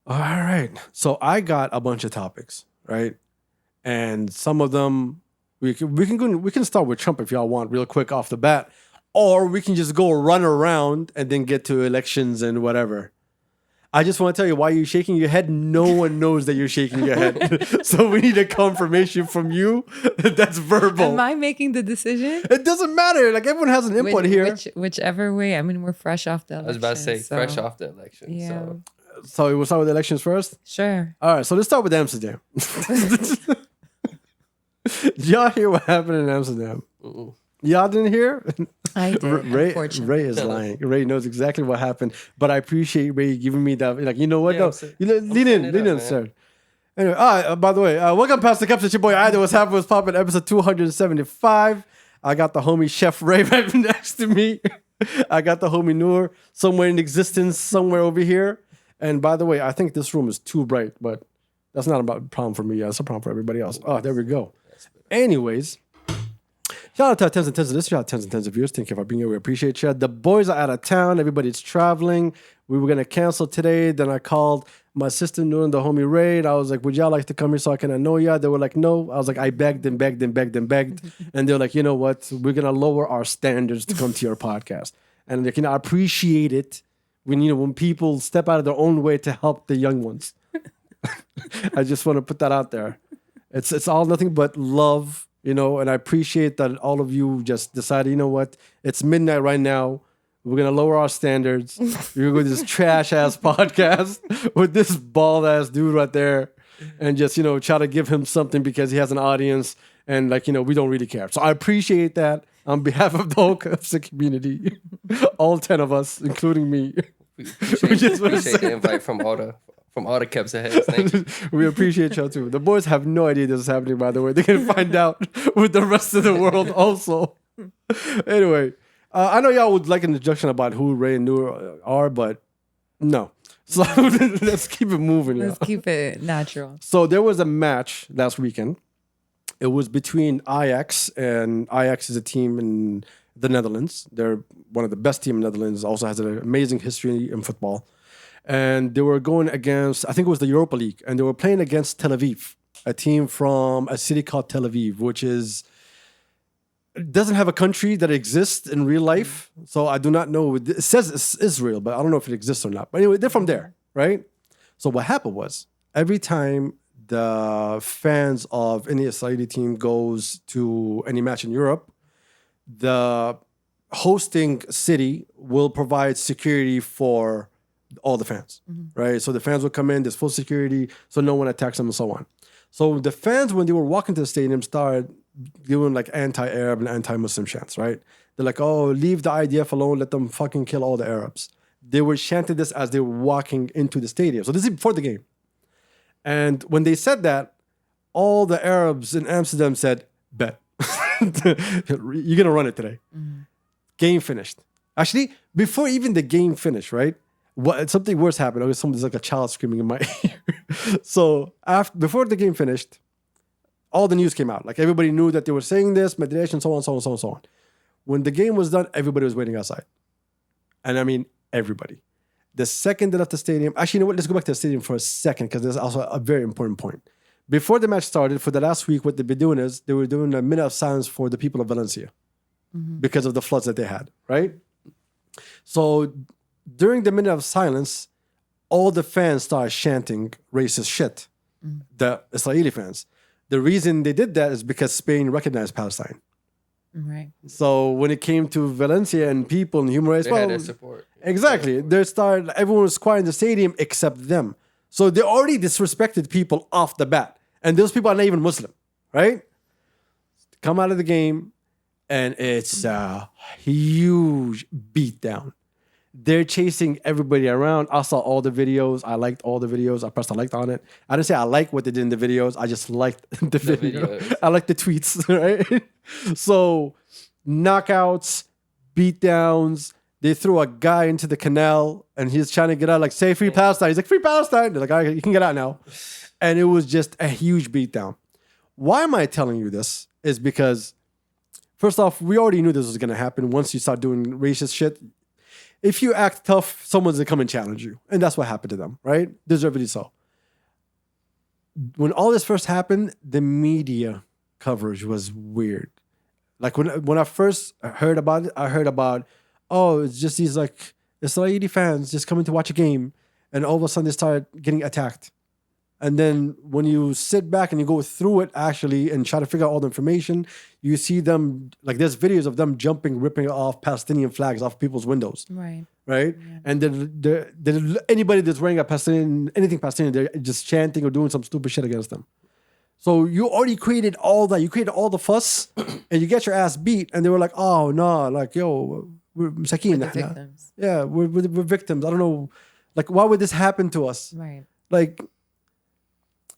All right. So I got a bunch of topics, right? And some of them we can start with Trump if y'all want real quick off the bat, or we can just go run around and then get to elections and whatever. I just want to tell you why you're shaking your head. No one knows that you're shaking your head. So we need a confirmation from you that's verbal. Am I making the decision? It doesn't matter. Like everyone has an input here. Whichever way. I mean, we're fresh off the election. I was about to say fresh off the election. Yeah. So we'll start with the elections first? Sure. All right. So let's start with Amsterdam. Did y'all hear what happened in Amsterdam? Mm-mm. Y'all didn't hear? I did. Ray is lying. Ray knows exactly what happened, but I appreciate Ray giving me that. Like, you know what? Yeah, lean in, sir. Anyway, by the way, welcome past the cups. It's your boy Adel. What's happening? What's popping? Episode 275. I got the homie Chef Ray right next to me. I got the homie Noor somewhere in existence, somewhere over here. And by the way, I think this room is too bright, but that's not a problem for me. Yeah, it's a problem for everybody else. Oh, there we go. Anyways. Shout out to our tens and tens of this. Shout out to tens and tens of viewers. Thank you for being here. We appreciate you. The boys are out of town. Everybody's traveling. We were going to cancel today. Then I called my sister Noor and the homie Ray. And I was like, would y'all like to come here so I can annoy y'all? They were like, no. I was like, I begged and begged and begged and begged. And they're like, you know what? We're going to lower our standards to come to your podcast. And like, I appreciate it when people step out of their own way to help the young ones. I just want to put that out there. It's all nothing but love. And I appreciate that all of you just decided, you know what? It's midnight right now. We're going to lower our standards. We're going to this trash-ass podcast with this bald-ass dude right there and just, try to give him something because he has an audience and, we don't really care. So I appreciate that on behalf of the whole community, all 10 of us, including me. We appreciate the invite from all the Caps ahead. Thank you. We appreciate y'all too. The boys have no idea this is happening, by the way. They're going to find out with the rest of the world also. Anyway, I know y'all would like an introduction about who Ray and Noor are, but no. So let's keep it moving. Let's keep it natural. So there was a match last weekend. It was between Ajax, and Ajax is a team in the Netherlands. They're one of the best teams in the Netherlands. Also has an amazing history in football. And they were going against, I think it was the Europa League, and they were playing against Tel Aviv, a team from a city called Tel Aviv, which doesn't have a country that exists in real life. So I do not know. It says it's Israel, but I don't know if it exists or not. But anyway, they're from there, right? So what happened was, every time the fans of any Israeli team goes to any match in Europe, the hosting city will provide security for all the fans, right? So the fans will come in, there's full security, so no one attacks them and so on. So the fans, when they were walking to the stadium, started doing like anti-Arab and anti-Muslim chants, right? They're like, oh, leave the IDF alone, let them fucking kill all the Arabs. They were chanting this as they were walking into the stadium. So this is before the game. And when they said that, all the Arabs in Amsterdam said, bet. You're going to run it today. Game finished. Actually, before even the game finished, right? Something worse happened. There's like a child screaming in my ear. So before the game finished, all the news came out. Like everybody knew that they were saying this, mediation, so on, so on, so on, so on. When the game was done, everybody was waiting outside. And I mean, everybody. The second they left the stadium, actually, you know what? Let's go back to the stadium for a second because there's also a very important point. Before the match started, for the last week, what they've been doing is they were doing a minute of silence for the people of Valencia because of the floods that they had, right? So during the minute of silence, all the fans started chanting racist shit, the Israeli fans. The reason they did that is because Spain recognized Palestine. Right. So when it came to Valencia and people and human rights, They had their support. Exactly. Everyone was quiet in the stadium except them. So they already disrespected people off the bat. And those people are not even Muslim, right? Come out of the game, and it's a huge beatdown. They're chasing everybody around. I saw all the videos. I liked all the videos. I pressed I liked on it. I didn't say I like what they did in the videos. I just liked the video. videos. I like the tweets, right? So knockouts, beatdowns. They threw a guy into the canal, and he's trying to get out, like, say free Palestine. He's like, free Palestine. They're like, all right, you can get out now. And it was just a huge beatdown. Why am I telling you this? Is because, first off, we already knew this was going to happen once you start doing racist shit. if you act tough, someone's gonna come and challenge you. And that's what happened to them, right? Deservedly so. When all this first happened, the media coverage was weird. Like when I first heard about it, I heard about, oh, it's just these like Israeli fans just coming to watch a game, and all of a sudden they started getting attacked. And then when you sit back and you go through it actually and try to figure out all the information, you see them, like there's videos of them jumping, ripping off Palestinian flags off people's windows. Right. Right? Yeah. And then anybody that's wearing anything Palestinian, they're just chanting or doing some stupid shit against them. So you already created all that. You created all the fuss and you get your ass beat. And they were like, oh, no, like, yo, we're masakin. We're victims. Yeah, we're victims. I don't know. Like, why would this happen to us? Right. Like,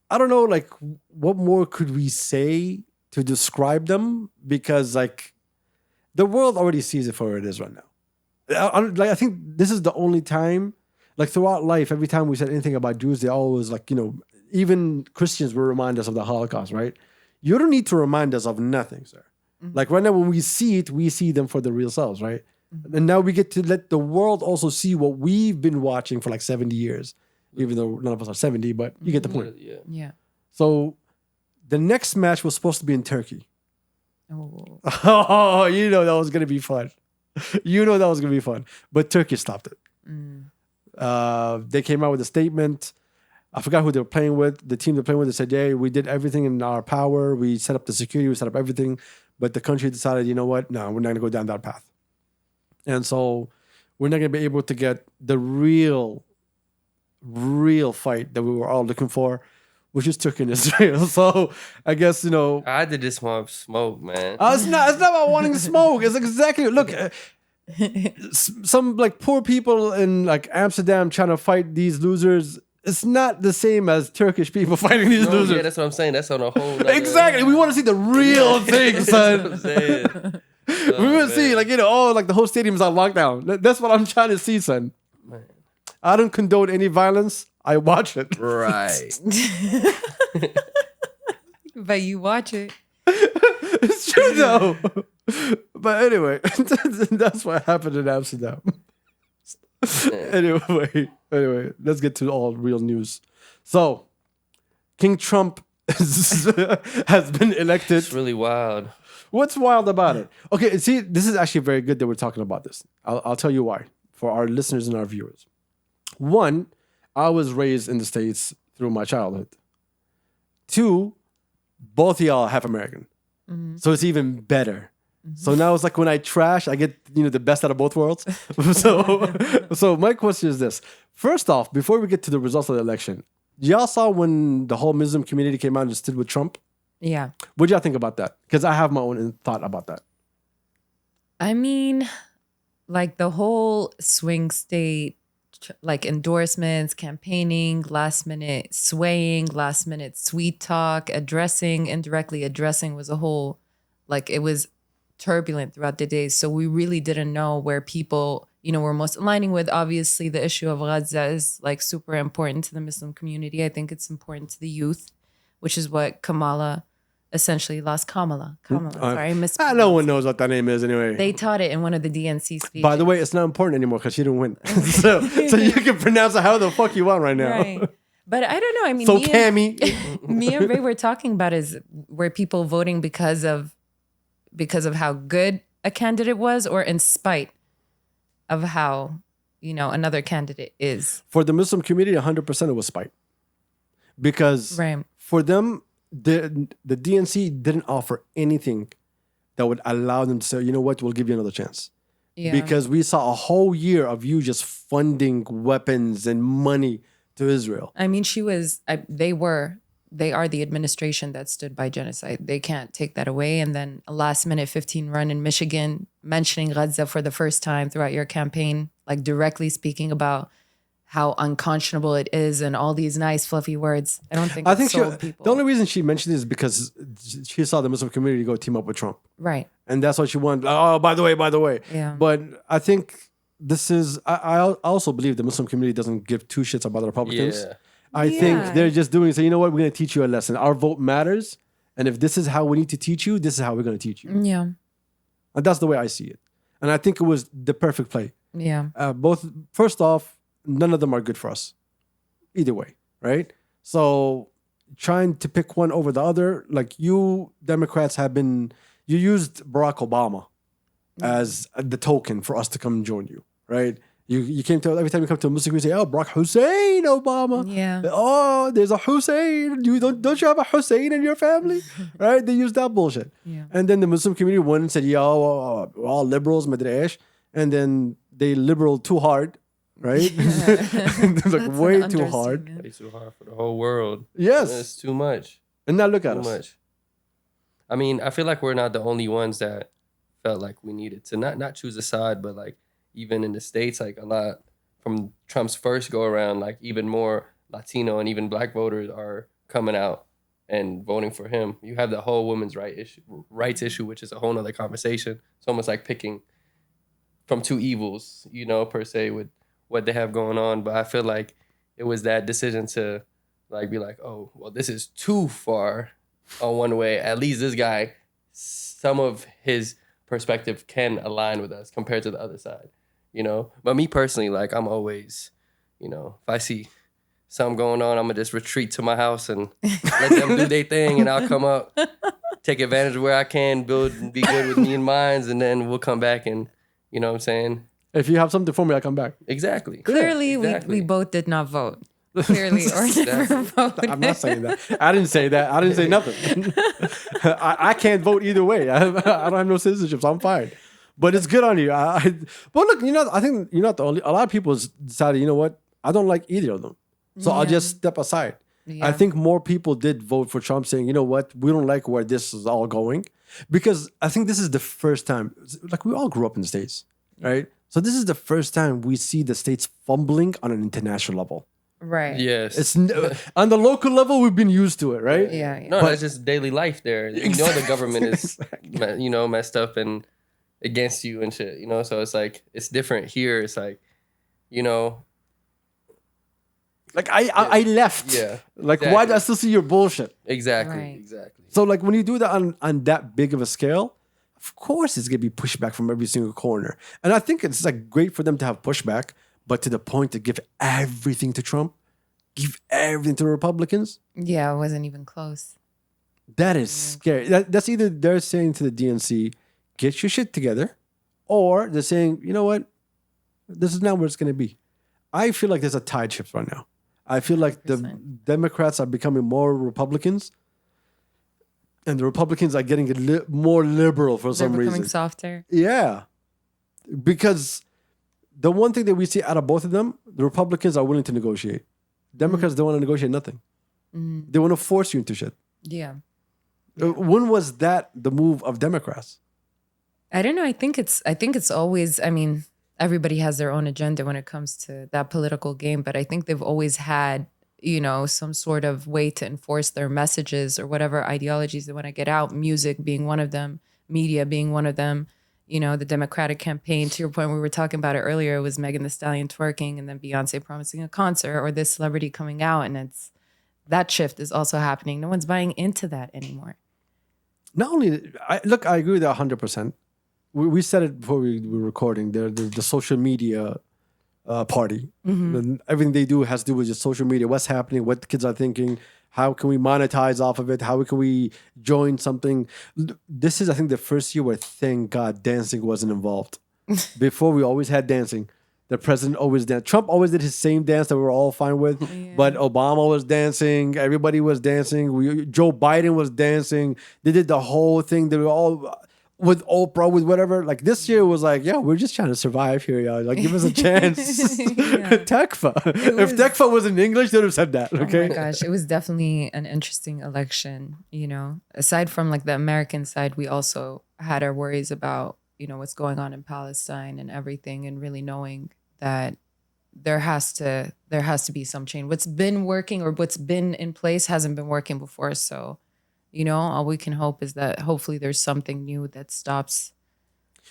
I don't know, like, what more could we say to describe them? Because, like, the world already sees it for what it is right now. I think this is the only time, like, throughout life, every time we said anything about Jews, they always, like, you know, even Christians will remind us of the Holocaust, right? You don't need to remind us of nothing, sir. Mm-hmm. Like, right now, when we see it, we see them for their real selves, right? Mm-hmm. And now we get to let the world also see what we've been watching for, like, 70 years. Even though none of us are 70, but you get the point. Yeah. So the next match was supposed to be in Turkey. Oh, you know that was going to be fun. You know that was going to be fun. But Turkey stopped it. They came out with a statement. I forgot who they were playing with. The team they're playing with, they said, yeah, we did everything in our power. We set up the security. We set up everything. But the country decided, you know what? No, we're not going to go down that path. And so we're not going to be able to get the real fight that we were all looking for, which is Turkey and Israel. So I guess, you know, I did this want smoke, man. It's not about wanting smoke. It's exactly, look, some like poor people in like Amsterdam trying to fight these losers. It's not the same as Turkish people fighting these losers. Yeah, that's what I'm saying. That's on a whole exactly. We want to see the real thing, son. That's what I'm saying. We want to see, like, you know, oh, like the whole stadium's on lockdown. That's what I'm trying to see, son. Man. I don't condone any violence. I watch it. Right. But you watch it. It's true though. But anyway, that's what happened in Amsterdam. Anyway, let's get to all real news. So, King Trump has been elected. It's really wild. What's wild about it? Okay, see, this is actually very good that we're talking about this. I'll tell you why for our listeners and our viewers. One, I was raised in the States through my childhood. Two, both of y'all are half American. Mm-hmm. So it's even better. Mm-hmm. So now it's like when I trash, I get, you know, the best out of both worlds. So my question is this. First off, before we get to the results of the election, y'all saw when the whole Muslim community came out and stood with Trump? Yeah. What do y'all think about that? Because I have my own thought about that. I mean, like the whole swing state, like endorsements, campaigning, last minute swaying, last minute sweet talk, indirectly addressing was a whole, like it was turbulent throughout the days. So we really didn't know where people, you know, were most aligning with. Obviously, the issue of Gaza is like super important to the Muslim community. I think it's important to the youth, which is what Kamala essentially lost. Kamala. Sorry, no one knows what that name is anyway. They taught it in one of the DNC speeches. By the way, it's not important anymore because she didn't win. so you can pronounce it how the fuck you want right now. Right. But I don't know. I mean, so me and Ray were talking about were people voting because of how good a candidate was, or in spite of how, you know, another candidate is. For the Muslim community, 100% it was spite. Because for them, the DNC didn't offer anything that would allow them to say, you know what, we'll give you another chance. Yeah. Because we saw a whole year of you just funding weapons and money to Israel. I mean, they are the administration that stood by genocide. They can't take that away. And then a last minute 15 run in Michigan, mentioning Gaza for the first time throughout your campaign, like directly speaking about how unconscionable it is and all these nice fluffy words. I think sold people. The only reason she mentioned it is because she saw the Muslim community go team up with Trump. Right. And that's what she wanted. Oh, by the way. Yeah. But I think this is, I also believe the Muslim community doesn't give two shits about the Republicans. Yeah. I think they're just doing, so you know what, we're going to teach you a lesson. Our vote matters. And if this is how we need to teach you, this is how we're going to teach you. Yeah. And that's the way I see it. And I think it was the perfect play. Yeah. Both, first off, none of them are good for us. Either way, right? So trying to pick one over the other, like you Democrats you used Barack Obama as the token for us to come and join you, right? You came to, every time you come to a Muslim, you say, oh, Barack Hussein Obama. Yeah. Oh, there's a Hussein. Don't you have a Hussein in your family? Right? They use that bullshit. Yeah. And then the Muslim community went and said, yo, we're all liberals, madre esh. And then they liberal too hard, right? It's like That's way an too hard. understatement. It's too hard for the whole world. Yes. It's too much. And now look at Too us. much. I mean, I feel like we're not the only ones that felt like we needed to not choose a side, but like even in the States, like a lot from Trump's first go around, like even more Latino and even Black voters are coming out and voting for him. You have the whole women's rights issue, which is a whole nother conversation. It's almost like picking from two evils, you know, per se, with what they have going on. But I feel like it was that decision to like be like, oh, well, this is too far on one way. At least this guy, some of his perspective can align with us compared to the other side, you know? But me personally, like I'm always, you know, if I see something going on, I'm gonna just retreat to my house and let them do their thing, and I'll come up, take advantage of where I can, build and be good with me and mines, and then we'll come back and, you know what I'm saying? If you have something for me, I'll come back. Exactly. Clearly, Exactly. we both did not vote. Clearly, or never voted. I'm not saying that. I didn't say that. I didn't say nothing. I can't vote either way. I don't have no citizenship, so I'm fine. But it's good on you. But look, I think you're not the only. A lot of people decided, you know what? I don't like either of them, so I'll just step aside. Yeah. I think more people did vote for Trump, saying, you know what? We don't like where this is all going, because I think this is the first time. Like we all grew up in the States, right? So this is the first time we see the States fumbling on an international level. Right. Yes. It's on the local level, we've been used to it, right? Yeah. No, that's just daily life there. You know the government is, you know, messed up and against you and shit, you know? So it's like, it's different here. It's like, you know. Like I left. Yeah. Like why do I still see your bullshit? Exactly. Right. Exactly. So like when you do that on that big of a scale, of course it's gonna be pushback from every single corner. And I think it's like great for them to have pushback, but to the point to give everything to Trump, give everything to the Republicans. Yeah, it wasn't even close. That is scary. That's either they're saying to the DNC, get your shit together, or they're saying, you know what, this is not where it's going to be. I feel like there's a tide shift right now. I feel like the 100%. Democrats are becoming more Republicans, and the Republicans are getting more liberal for They're some becoming reason. softer. Yeah, because the one thing that we see out of both of them, the Republicans are willing to negotiate. Democrats don't want to negotiate nothing. They want to force you into shit. Yeah. When was that the move of Democrats? I don't know. I think it's always, I mean, everybody has their own agenda when it comes to that political game, but I think they've always had, you know, some sort of way to enforce their messages or whatever ideologies they want to get out, music being one of them, media being one of them. You know, the Democratic campaign, to your point, we were talking about it earlier, it was Megan Thee Stallion twerking and then Beyonce promising a concert or this celebrity coming out. And that shift is also happening. No one's buying into that anymore. Not only, I agree with that 100%. We said it before we were recording. The social media party. And everything they do has to do with just social media. What's happening? What the kids are thinking? How can we monetize off of it? How can we join something? This is, I think, the first year where, thank God, dancing wasn't involved. Before, we always had dancing. The president always danced. Trump always did his same dance that we were all fine with. Yeah. But Obama was dancing. Everybody was dancing. Joe Biden was dancing. They did the whole thing. They were all with Oprah, with whatever. Like this year was like, yeah, we're just trying to survive here, y'all. Like, give us a chance. Tekfa. If Tekfa was in English, they would have said that. Okay. Oh my gosh, it was definitely an interesting election, you know. Aside from like the American side, we also had our worries about, you know, what's going on in Palestine and everything, and really knowing that there has to be some change. What's been working or what's been in place hasn't been working before. So, you know, all we can hope is that hopefully there's something new that stops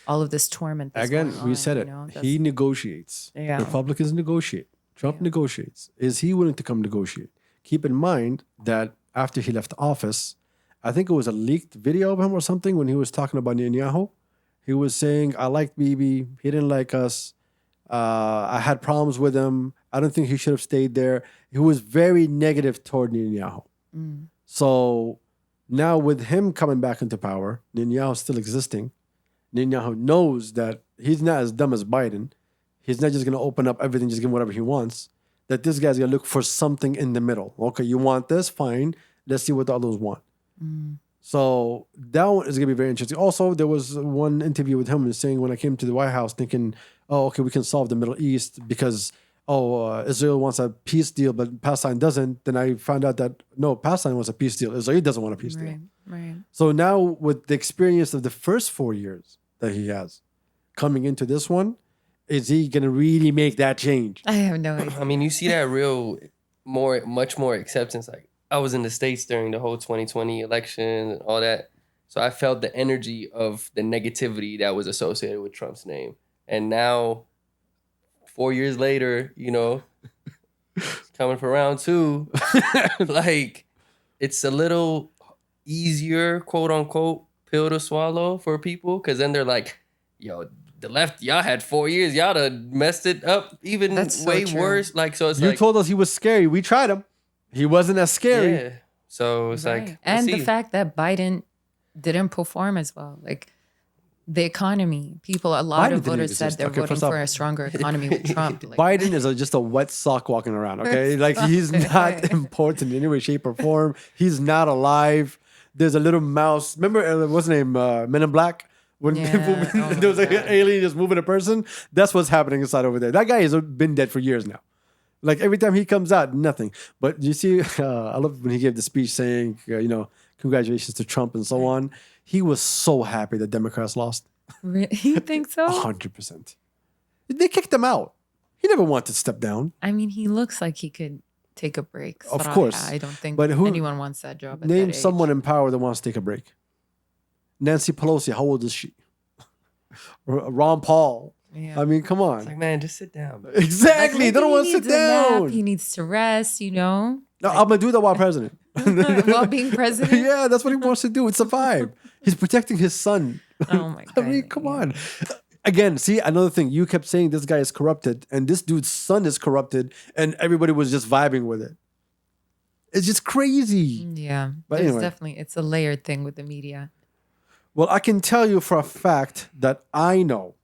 all of this torment. That's Again, going we on, said you it. know? He negotiates. Yeah. Republicans negotiate. Trump negotiates. Is he willing to come negotiate? Keep in mind that after he left office, I think it was a leaked video of him or something when he was talking about Netanyahu. He was saying, I liked Bibi. He didn't like us. I had problems with him. I don't think he should have stayed there. He was very negative toward Netanyahu. So now with him coming back into power, Netanyahu still existing. Netanyahu knows that he's not as dumb as Biden. He's not just going to open up everything, just give him whatever he wants. That this guy's going to look for something in the middle. Okay, you want this? Fine. Let's see what the others want. So that one is going to be very interesting. Also, there was one interview with him saying when I came to the White House thinking, oh, okay, we can solve the Middle East because, Israel wants a peace deal, but Palestine doesn't. Then I found out that, no, Palestine wants a peace deal. Israel doesn't want a peace deal. Right. So now with the experience of the first 4 years that he has coming into this one, is he going to really make that change? I have no idea. I mean, you see that much more acceptance. Like I was in the States during the whole 2020 election and all that. So I felt the energy of the negativity that was associated with Trump's name. And now 4 years later, it's coming for round 2. Like it's a little easier, quote unquote, pill to swallow for people. Cause then they're like, yo, the left, y'all had 4 years. Y'all done messed it up even way worse. Like, so it's you told us he was scary. We tried him. He wasn't as scary. Yeah. So it's like, and the fact that Biden didn't perform as well. Like the economy, a lot of voters said they're voting for a stronger economy with Trump. Like, Biden is just a wet sock walking around, okay? Like he's not important in any way, shape, or form. He's not alive. There's a little mouse. Remember, what's his name? Men in Black? When there was like an alien just moving a person. That's what's happening inside over there. That guy has been dead for years now. Like every time he comes out, nothing. But you see, I love when he gave the speech saying, congratulations to Trump and so on. He was so happy that Democrats lost. Really? You think so? 100%. They kicked him out. He never wanted to step down. I mean, he looks like he could take a break. Of course. I don't think but anyone wants that job. Name someone in power that wants to take a break. Nancy Pelosi, how old is she? Ron Paul. Yeah. I mean, come on. It's like, man, just sit down. Bro. Exactly. Like, they don't want to sit down. He needs to rest, No, I'm going to do that while president. While being president? Yeah, that's what he wants to do. It's a vibe. He's protecting his son. Oh, my God. I mean, come on. Again, see, another thing. You kept saying this guy is corrupted, and this dude's son is corrupted, and everybody was just vibing with it. It's just crazy. Yeah. But anyway. It's a layered thing with the media. Well, I can tell you for a fact that I know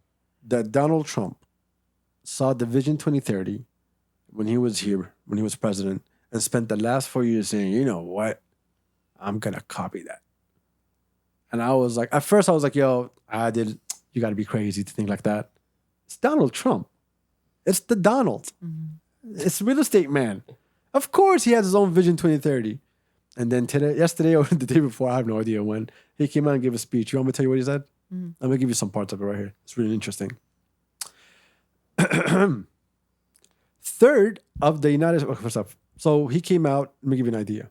that Donald Trump saw the Vision 2030 when he was here, when he was president, and spent the last 4 years saying, you know what? I'm going to copy that. And I was like, at first I was like, yo, Adel, you got to be crazy to think like that. It's Donald Trump. It's the Donald. Mm-hmm. It's real estate man. Of course he has his own Vision 2030. And then yesterday or the day before, I have no idea when, he came out and gave a speech. You want me to tell you what he said? Mm-hmm. I'm going to give you some parts of it right here. It's really interesting. Third of the United States. First off, so he came out, let me give you an idea.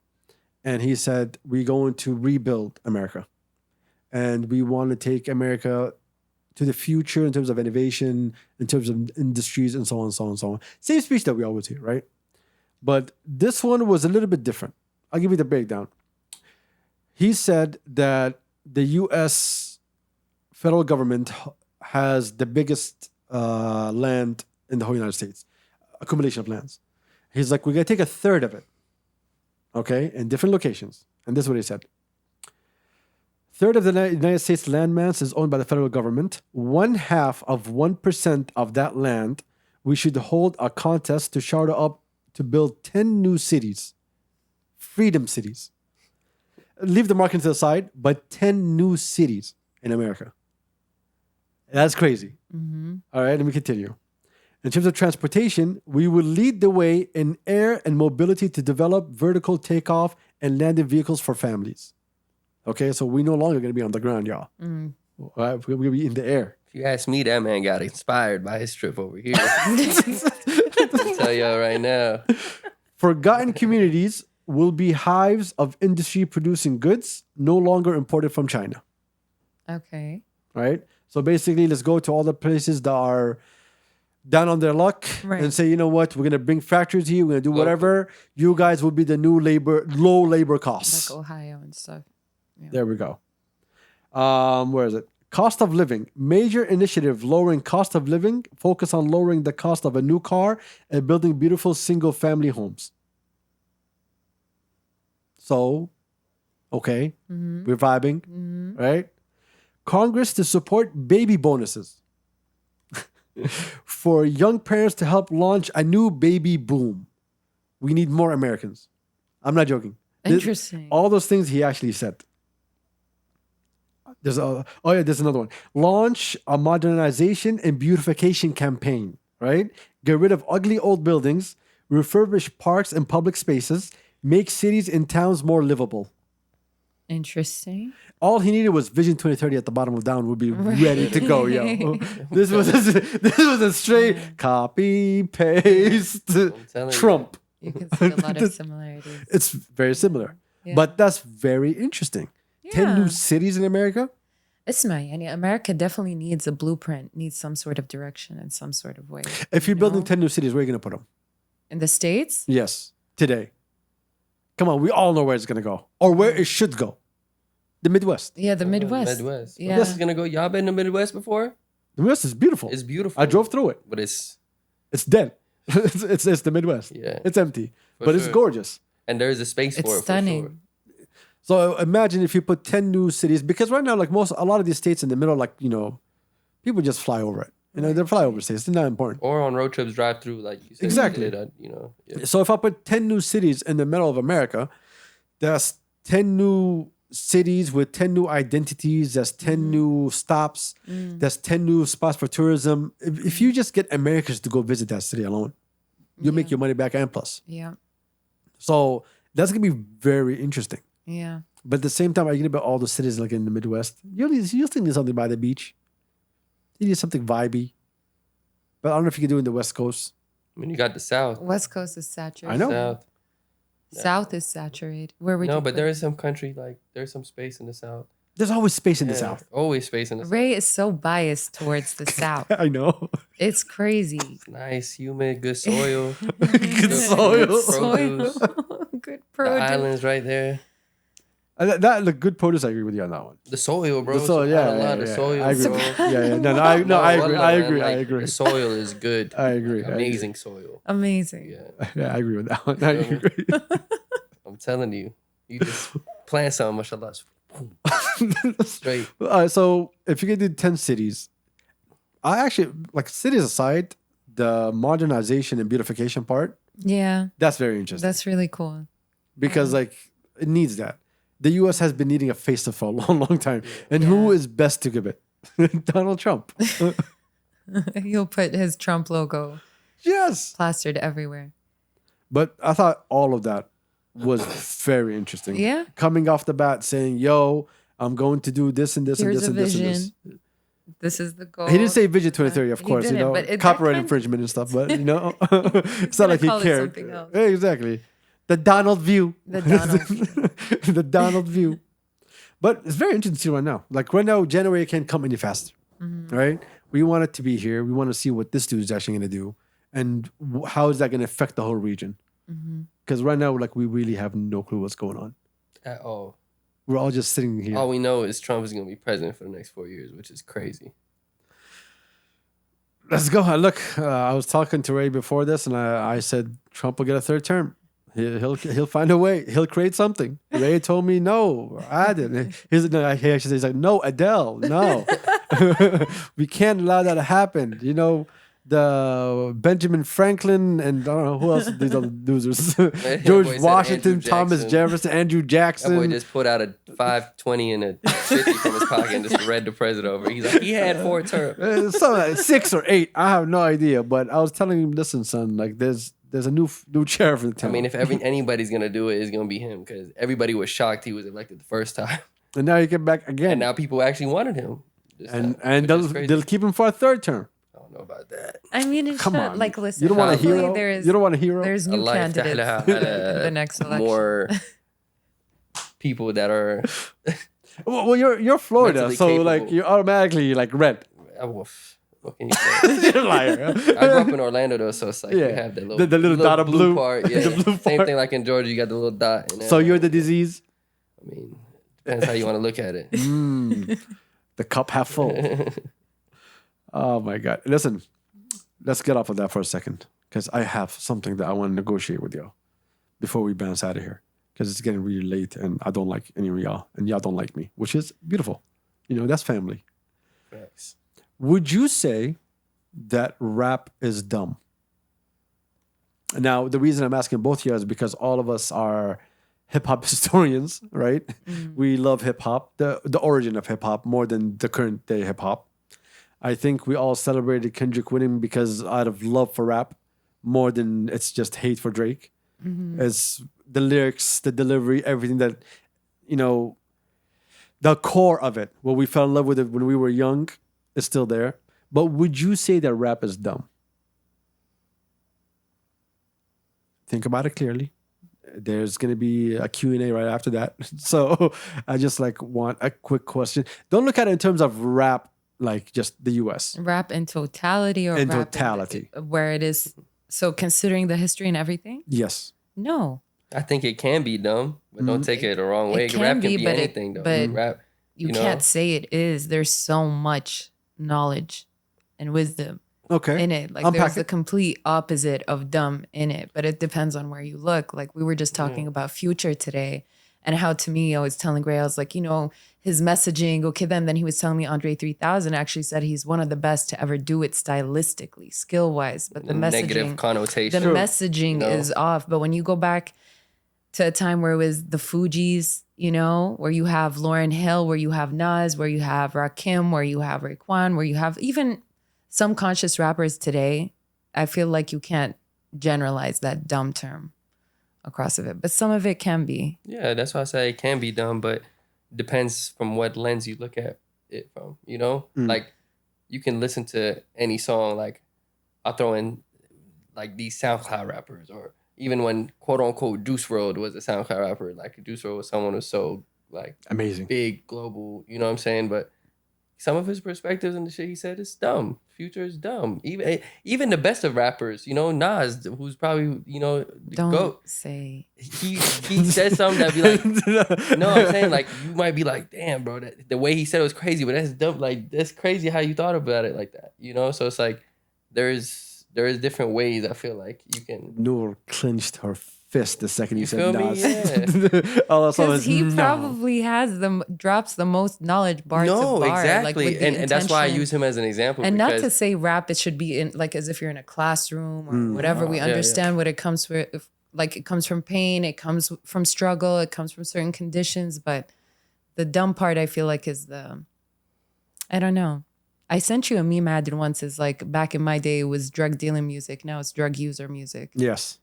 And he said, we're going to rebuild America. And we want to take America to the future in terms of innovation, in terms of industries, and so on, so on, so on. Same speech that we always hear, right? But this one was a little bit different. I'll give you the breakdown. He said that the U.S. federal government has the biggest land in the whole United States, accumulation of lands. He's like, we're going to take a third of it, okay, in different locations. And this is what he said. Third of the United States land mass is owned by the federal government. 0.5% of that land, we should hold a contest to charter up to build 10 new cities, freedom cities. Leave the market to the side, but 10 new cities in America. That's crazy. Mm-hmm. All right, let me continue. In terms of transportation, we will lead the way in air and mobility to develop vertical takeoff and landing vehicles for families. Okay, so we're no longer going to be on the ground, y'all. Mm. All right, we're going to be in the air. If you ask me, that man got inspired by his trip over here. I'll tell y'all right now. Forgotten communities will be hives of industry producing goods no longer imported from China. Okay. Right? So basically, let's go to all the places that are down on their luck and say, you know what, we're going to bring factories here, we're going to do whatever. You guys will be the new low labor costs. Like Ohio and stuff. Yeah. There we go. Where is it? Cost of living. Major initiative lowering cost of living. Focus on lowering the cost of a new car and building beautiful single-family homes. So, okay, we're vibing, right? Congress to support baby bonuses for young parents to help launch a new baby boom. We need more Americans. I'm not joking. Interesting. All those things he actually said. There's another one. Launch a modernization and beautification campaign, right? Get rid of ugly old buildings, refurbish parks and public spaces, make cities and towns more livable. Interesting. All he needed was Vision 2030 at the bottom of down would be ready to go, yo. This was a straight copy, paste, Trump. You can see a lot of similarities. It's very similar. Yeah. But that's very interesting. 10 new cities in America? America definitely needs a blueprint, needs some sort of direction in some sort of way. If you're building 10 new cities, where are you going to put them? In the States? Yes, today. Come on, we all know where it's going to go or where it should go. The Midwest. Yeah, the Midwest. Midwest. Yeah. This is going to go. Y'all been in the Midwest before? The Midwest is beautiful. It's beautiful. I drove through it. But it's dead. it's the Midwest. Yeah. It's empty. But it's gorgeous. And there's a space for it. It's stunning. For sure. So imagine if you put 10 new cities, because right now, like a lot of these states in the middle, like, people just fly over it. They're flyover states. They're not important. Or on road trips, drive through, like you said. Exactly. You did, yeah. So if I put 10 new cities in the middle of America, that's 10 new cities with 10 new identities. That's 10 new stops. That's 10 new spots for tourism. If you just get Americans to go visit that city alone, you'll make your money back and plus. Yeah. So that's going to be very interesting. Yeah. But at the same time, are you going to build all the cities like in the Midwest? You still need something by the beach. You need something vibey. But I don't know if you can do it in the West Coast. I mean, you got the South. West Coast is saturated. I know. South. South is saturated. Where would you No, but put there it? is some country, like, there's some space in the South. There's always space in the Yeah, South. Always space in the South. Ray is so biased towards the South. I know. It's crazy. Nice, humid, good soil. Good soil. Produce. Good The produce. islands right there. The good produce, I agree with you on that one. The soil, bro. The soil, yeah, Subhanallah, yeah, the yeah. soil, I agree. bro. I agree. I agree. Like, I agree. The soil is good. I agree. Like, amazing soil. Amazing. Yeah. Yeah, I agree with that one. I agree. I'm telling you. You just plant something, mashallah. Straight. So if you can do 10 cities, I actually, like, cities aside, the modernization and beautification part, Yeah. that's very interesting. That's really cool. Because, like, it needs that. The U.S. has been needing a facelift for a long, long time. And who is best to give it? Donald Trump. He'll put his Trump logo Yes. plastered everywhere. But I thought all of that was very interesting. Yeah. Coming off the bat saying, yo, I'm going to do this and this Here's and a this and this and vision. This is the goal. this. He didn't say Vision 2030, of He course, didn't, but that copyright kind- infringement and stuff, but, it's not like he call it cared. something else. Yeah, exactly. The Donald view. The Donald view. The Donald view. But it's very interesting to see right now. Like right now, January can't come any faster, right? We want it to be here. We want to see what this dude is actually going to do, and how is that going to affect the whole region? Because right now, like, we really have no clue what's going on. At all. We're all just sitting here. All we know is Trump is going to be president for the next 4 years, which is crazy. Let's go. Look, I was talking to Ray before this, and I said Trump will get a third term. He'll find a way. He'll create something. Ray told me no. Adel. He actually says like, no, Adele, no. We can't allow that to happen. The Benjamin Franklin and I don't know who else. These are losers. boy George said Washington, Andrew Thomas Jackson. Jefferson, Andrew That boy Jackson. just put out a 520 and a 50 from his pocket and just read the president over. He's like, he had 4 terms. Something like 6 or 8. I have no idea. But I was telling him, listen, son, like there's a new chair for the town. I mean, if anybody's going to do it, it's going to be him because everybody was shocked he was elected the first time. and now he came back again. And now people actually wanted him. And they'll keep him for a third term. I don't know about that. I mean, it's Come not on. like, listen. You don't want a hopefully hero. There's, You don't want a hero. There's new Allah candidates yaftah in laha the next election. More people that are Well, you're Florida, mentally so like capable. you're automatically like red. What can you say? You're a liar. I grew up in Orlando though, so it's like Yeah. we have that little, The little dot of blue. part. Yeah. The blue Same part. thing like in Georgia, you got the little dot. In So you're the disease. I mean, depends how you want to look at it. The cup half full. Oh my God. Listen, let's get off of that for a second because I have something that I want to negotiate with y'all before we bounce out of here because it's getting really late and I don't like any of y'all and y'all don't like me, which is beautiful. You know, that's family. Facts. Would you say that rap is dumb? Now, the reason I'm asking both here is because all of us are hip hop historians, right? We love hip hop, the origin of hip hop more than the current day hip hop. I think we all celebrated Kendrick winning because out of love for rap more than it's just hate for Drake. It's the lyrics, the delivery, everything that, you know, the core of it, what we fell in love with it when we were young is still there. But would you say that rap is dumb? Think about it clearly. There's going to be a Q&A right after that. So I just like want a quick question. Don't look at it in terms of rap, like just the US. Rap in totality or In rap totality. where it is. So considering the history and everything? Yes. No. I think it can be dumb, but don't take it the wrong way. It can Rap be, can be but anything, though. but Rap, you know? can't say it is. There's so much knowledge and wisdom Okay. in it. Like Unpack there's the it. complete opposite of dumb in it, but it depends on where you look. Like we were just talking about Future today and how to me, I was telling Gray, I was like, you know, his messaging, okay, then he was telling me Andre 3000 actually said he's one of the best to ever do it stylistically, skill-wise, but the Negative messaging, connotation. the messaging You know? is off. But when you go back to a time where it was the Fugees, you know, where you have Lauryn Hill, where you have Nas, where you have Rakim, where you have Raekwon, where you have even some conscious rappers today, I feel like you can't generalize that dumb term across of it, but some of it can be. Yeah, that's why I say it can be dumb, but depends from what lens you look at it from, you know? Like, you can listen to any song, like, I'll throw in, like, these SoundCloud rappers, or even when, quote-unquote, Juice WRLD was a SoundCloud rapper, like, Juice WRLD was someone who's so, like, Amazing. big, global, you know what I'm saying? But some of his perspectives and the shit he said is dumb. Future is dumb. Even the best of rappers, you know, Nas, who's probably, you know, the Don't GOAT. say. He says something that be like, no, I'm saying like you might be like, damn, bro, the way he said it was crazy, but that's dumb. Like that's crazy how you thought about it like that, you know? So it's like there is different ways I feel like you can. Noor clenched her fist the second you You said feel me? Nas. Yeah. All I saw Because was he no. probably drops the most knowledge bar No, to bar. exactly, Like with the and that's why I intention. use him as an example. And not because, to say rap, it should be in like as if you're in a classroom or whatever. We yeah, understand what it comes from. Like it comes from pain, it comes from struggle, it comes from certain conditions. But the dumb part, I feel like, is I don't know. I sent you a meme I did once. Is like back in my day, it was drug dealing music. Now it's drug user music. Yes.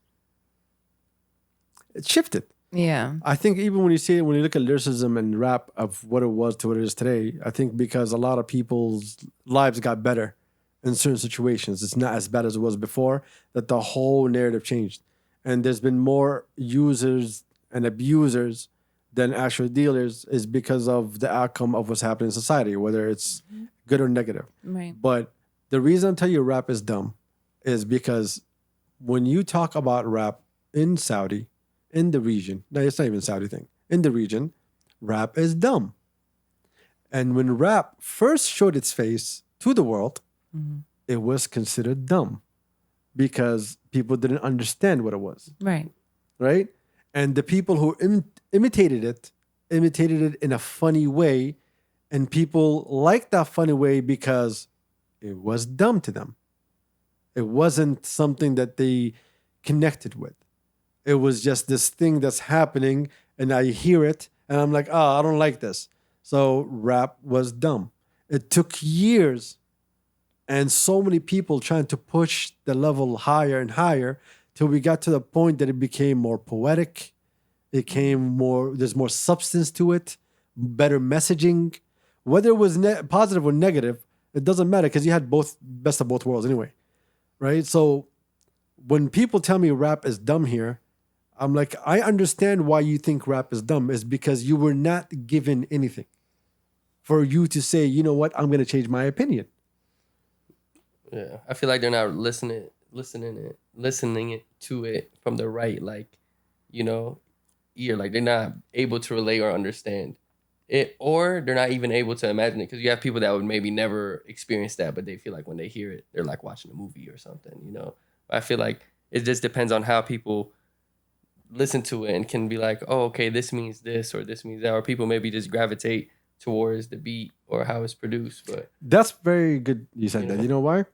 It shifted. Yeah. I think even when you look at lyricism and rap of what it was to what it is today, I think because a lot of people's lives got better in certain situations, it's not as bad as it was before, that the whole narrative changed. And there's been more users and abusers than actual dealers is because of the outcome of what's happening in society, whether it's good or negative. Right. But the reason I tell you rap is dumb is because when you talk about rap in Saudi, in the region, no, it's not even a Saudi thing, in the region, rap is dumb. And when rap first showed its face to the world, it was considered dumb because people didn't understand what it was, Right. right? And the people who imitated it in a funny way, and people liked that funny way because it was dumb to them. It wasn't something that they connected with. It was just this thing that's happening, and I hear it, and I'm like, oh, I don't like this. So rap was dumb. It took years and so many people trying to push the level higher and higher till we got to the point that it became more poetic. It came there's more substance to it, better messaging. Whether it was positive or negative, it doesn't matter because you had best of both worlds anyway, right? So when people tell me rap is dumb here, I'm like, I understand why you think rap is dumb is because you were not given anything for you to say, you know what, I'm going to change my opinion. Yeah, I feel like they're not listening it to it from the right, like, you know, ear. Like they're not able to relate or understand it, or they're not even able to imagine it, because you have people that would maybe never experience that, but they feel like when they hear it, they're like watching a movie or something, you know. I feel like it just depends on how people listen to it and can be like, oh, okay, this means this or this means that, or people maybe just gravitate towards the beat or how it's produced. But That's very good. You said that. Yeah. You know why?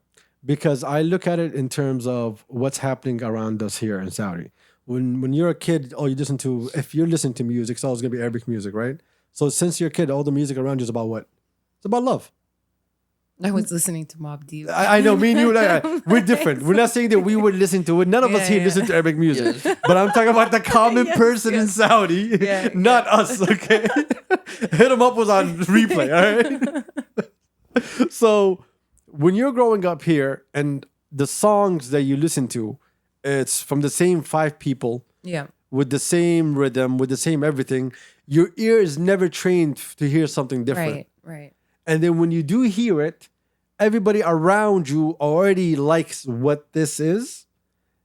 Because I look at it in terms of what's happening around us here in Saudi. When you're a kid, all you listen to, if you're listening to music, it's always gonna be Arabic music, right? So since you're a kid, all the music around you is about what? It's about love. I was listening to Mob Deep. I know, me and you, we're different. We're not saying that we would listen to it. None of us Yeah, here yeah. listen to Arabic music. Yeah. But I'm talking about the common Yes, person in yes. Saudi, Yeah, not us, okay? Hit 'em Up was on replay, all right? So when you're growing up here and the songs that you listen to, it's from the same 5 people Yeah. with the same rhythm, with the same everything, your ear is never trained to hear something different. Right. Right. And then when you do hear it, everybody around you already likes what this is.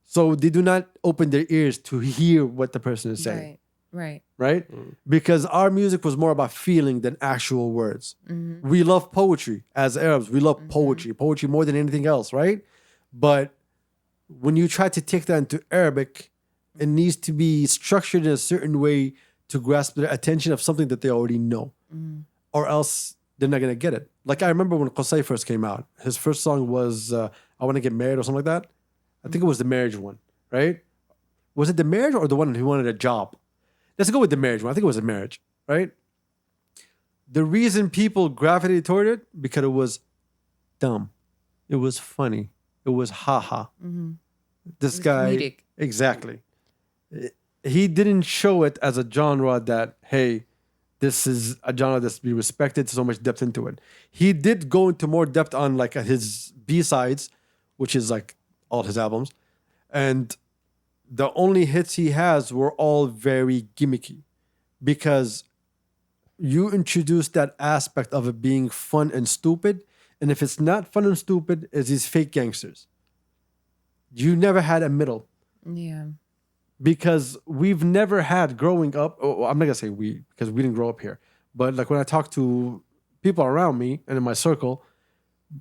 So they do not open their ears to hear what the person is saying. Right. Right? Because our music was more about feeling than actual words. We love poetry as Arabs. We love poetry more than anything else, right? But when you try to take that into Arabic, it needs to be structured in a certain way to grasp the attention of something that they already know, or else they're not gonna get it. Like I remember when Qusay first came out, his first song was "I Want to Get Married" or something like that. I think it was the marriage one, right? Was it the marriage or the one who wanted a job? Let's go with the marriage one. I think it was the marriage, right? The reason people gravitated toward it because it was dumb, it was funny, it was haha. This guy, comedic. exactly. He didn't show it as a genre that, hey, this is a genre that's to be respected, so much depth into it. He did go into more depth on like his B-sides, which is like all his albums. And the only hits he has were all very gimmicky because you introduce that aspect of it being fun and stupid. And if it's not fun and stupid, it's these fake gangsters. You never had a middle. Yeah. Because we've never had growing up. Oh, I'm not gonna say we because we didn't grow up here, but like when I talk to people around me and in my circle,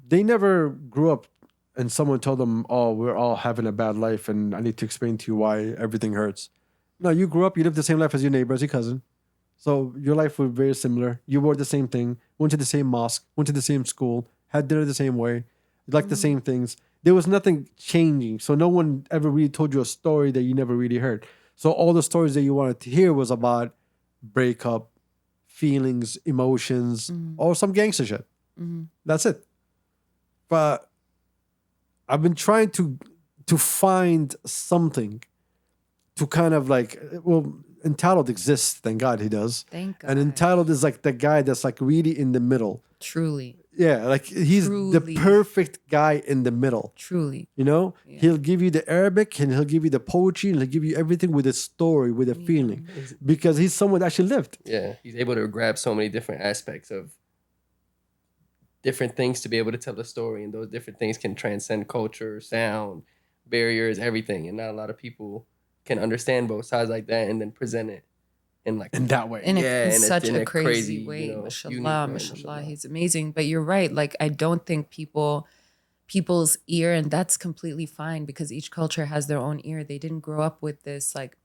they never grew up and someone told them, "Oh, we're all having a bad life, and I need to explain to you why everything hurts." No, you grew up, you lived the same life as your neighbor, as your cousin, so your life was very similar. You wore the same thing, went to the same mosque, went to the same school, had dinner the same way, liked the same things. There was nothing changing. So no one ever really told you a story that you never really heard. So all the stories that you wanted to hear was about breakup, feelings, emotions, or some gangster shit. That's it. But I've been trying to find something to kind of like, well, Entitled exists, thank God he does. Thank God. And Entitled is like the guy that's like really in the middle. Truly. Yeah, like he's the Truly. perfect guy in the middle. Truly. You know, he'll give you the Arabic and he'll give you the poetry and he'll give you everything with a story, with a feeling, because he's someone that actually lived. yeah, he's able to grab so many different aspects of different things to be able to tell a story, and those different things can transcend culture, sound, barriers, everything. And not a lot of people can understand both sides like that and then present it in like In that way. In, Yeah, in in such in a crazy you way. know, Mashallah, unique way, mashallah. He's amazing. But you're right. Like, I don't think people's ear, and that's completely fine because each culture has their own ear. They didn't grow up with this, like,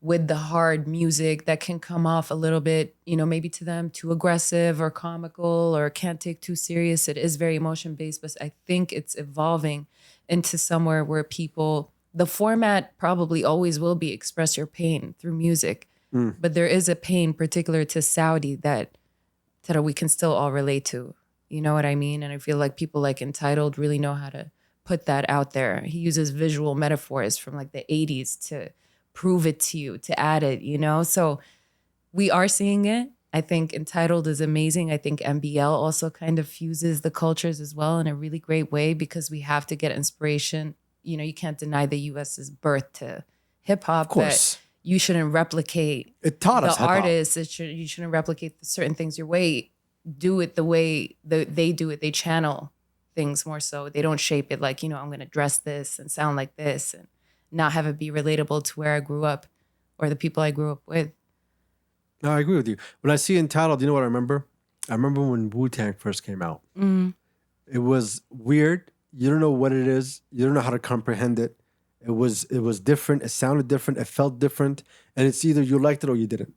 with the hard music that can come off a little bit, you know, maybe to them too aggressive or comical or can't take too serious. It is very emotion based, but I think it's evolving into somewhere where people, the format probably always will be express your pain through music. But there is a pain particular to Saudi that we can still all relate to. You know what I mean? And I feel like people like Entitled really know how to put that out there. He uses visual metaphors from like the 80s to prove it to you, to add it, you know? So we are seeing it. I think Entitled is amazing. I think MBL also kind of fuses the cultures as well in a really great way because we have to get inspiration. You know, you can't deny the US's birth to hip hop. Of course. You shouldn't replicate It taught us the hip-hop. artists. You shouldn't replicate certain things your way. Do it the way they do it. They channel things more so. They don't shape it like, you know, I'm going to dress this and sound like this and not have it be relatable to where I grew up or the people I grew up with. No, I agree with you. When I see entitled, you know what I remember? I remember when Wu-Tang first came out. It was weird. You don't know what it is. You don't know how to comprehend it. It was different. It sounded different. It felt different. And it's either you liked it or you didn't.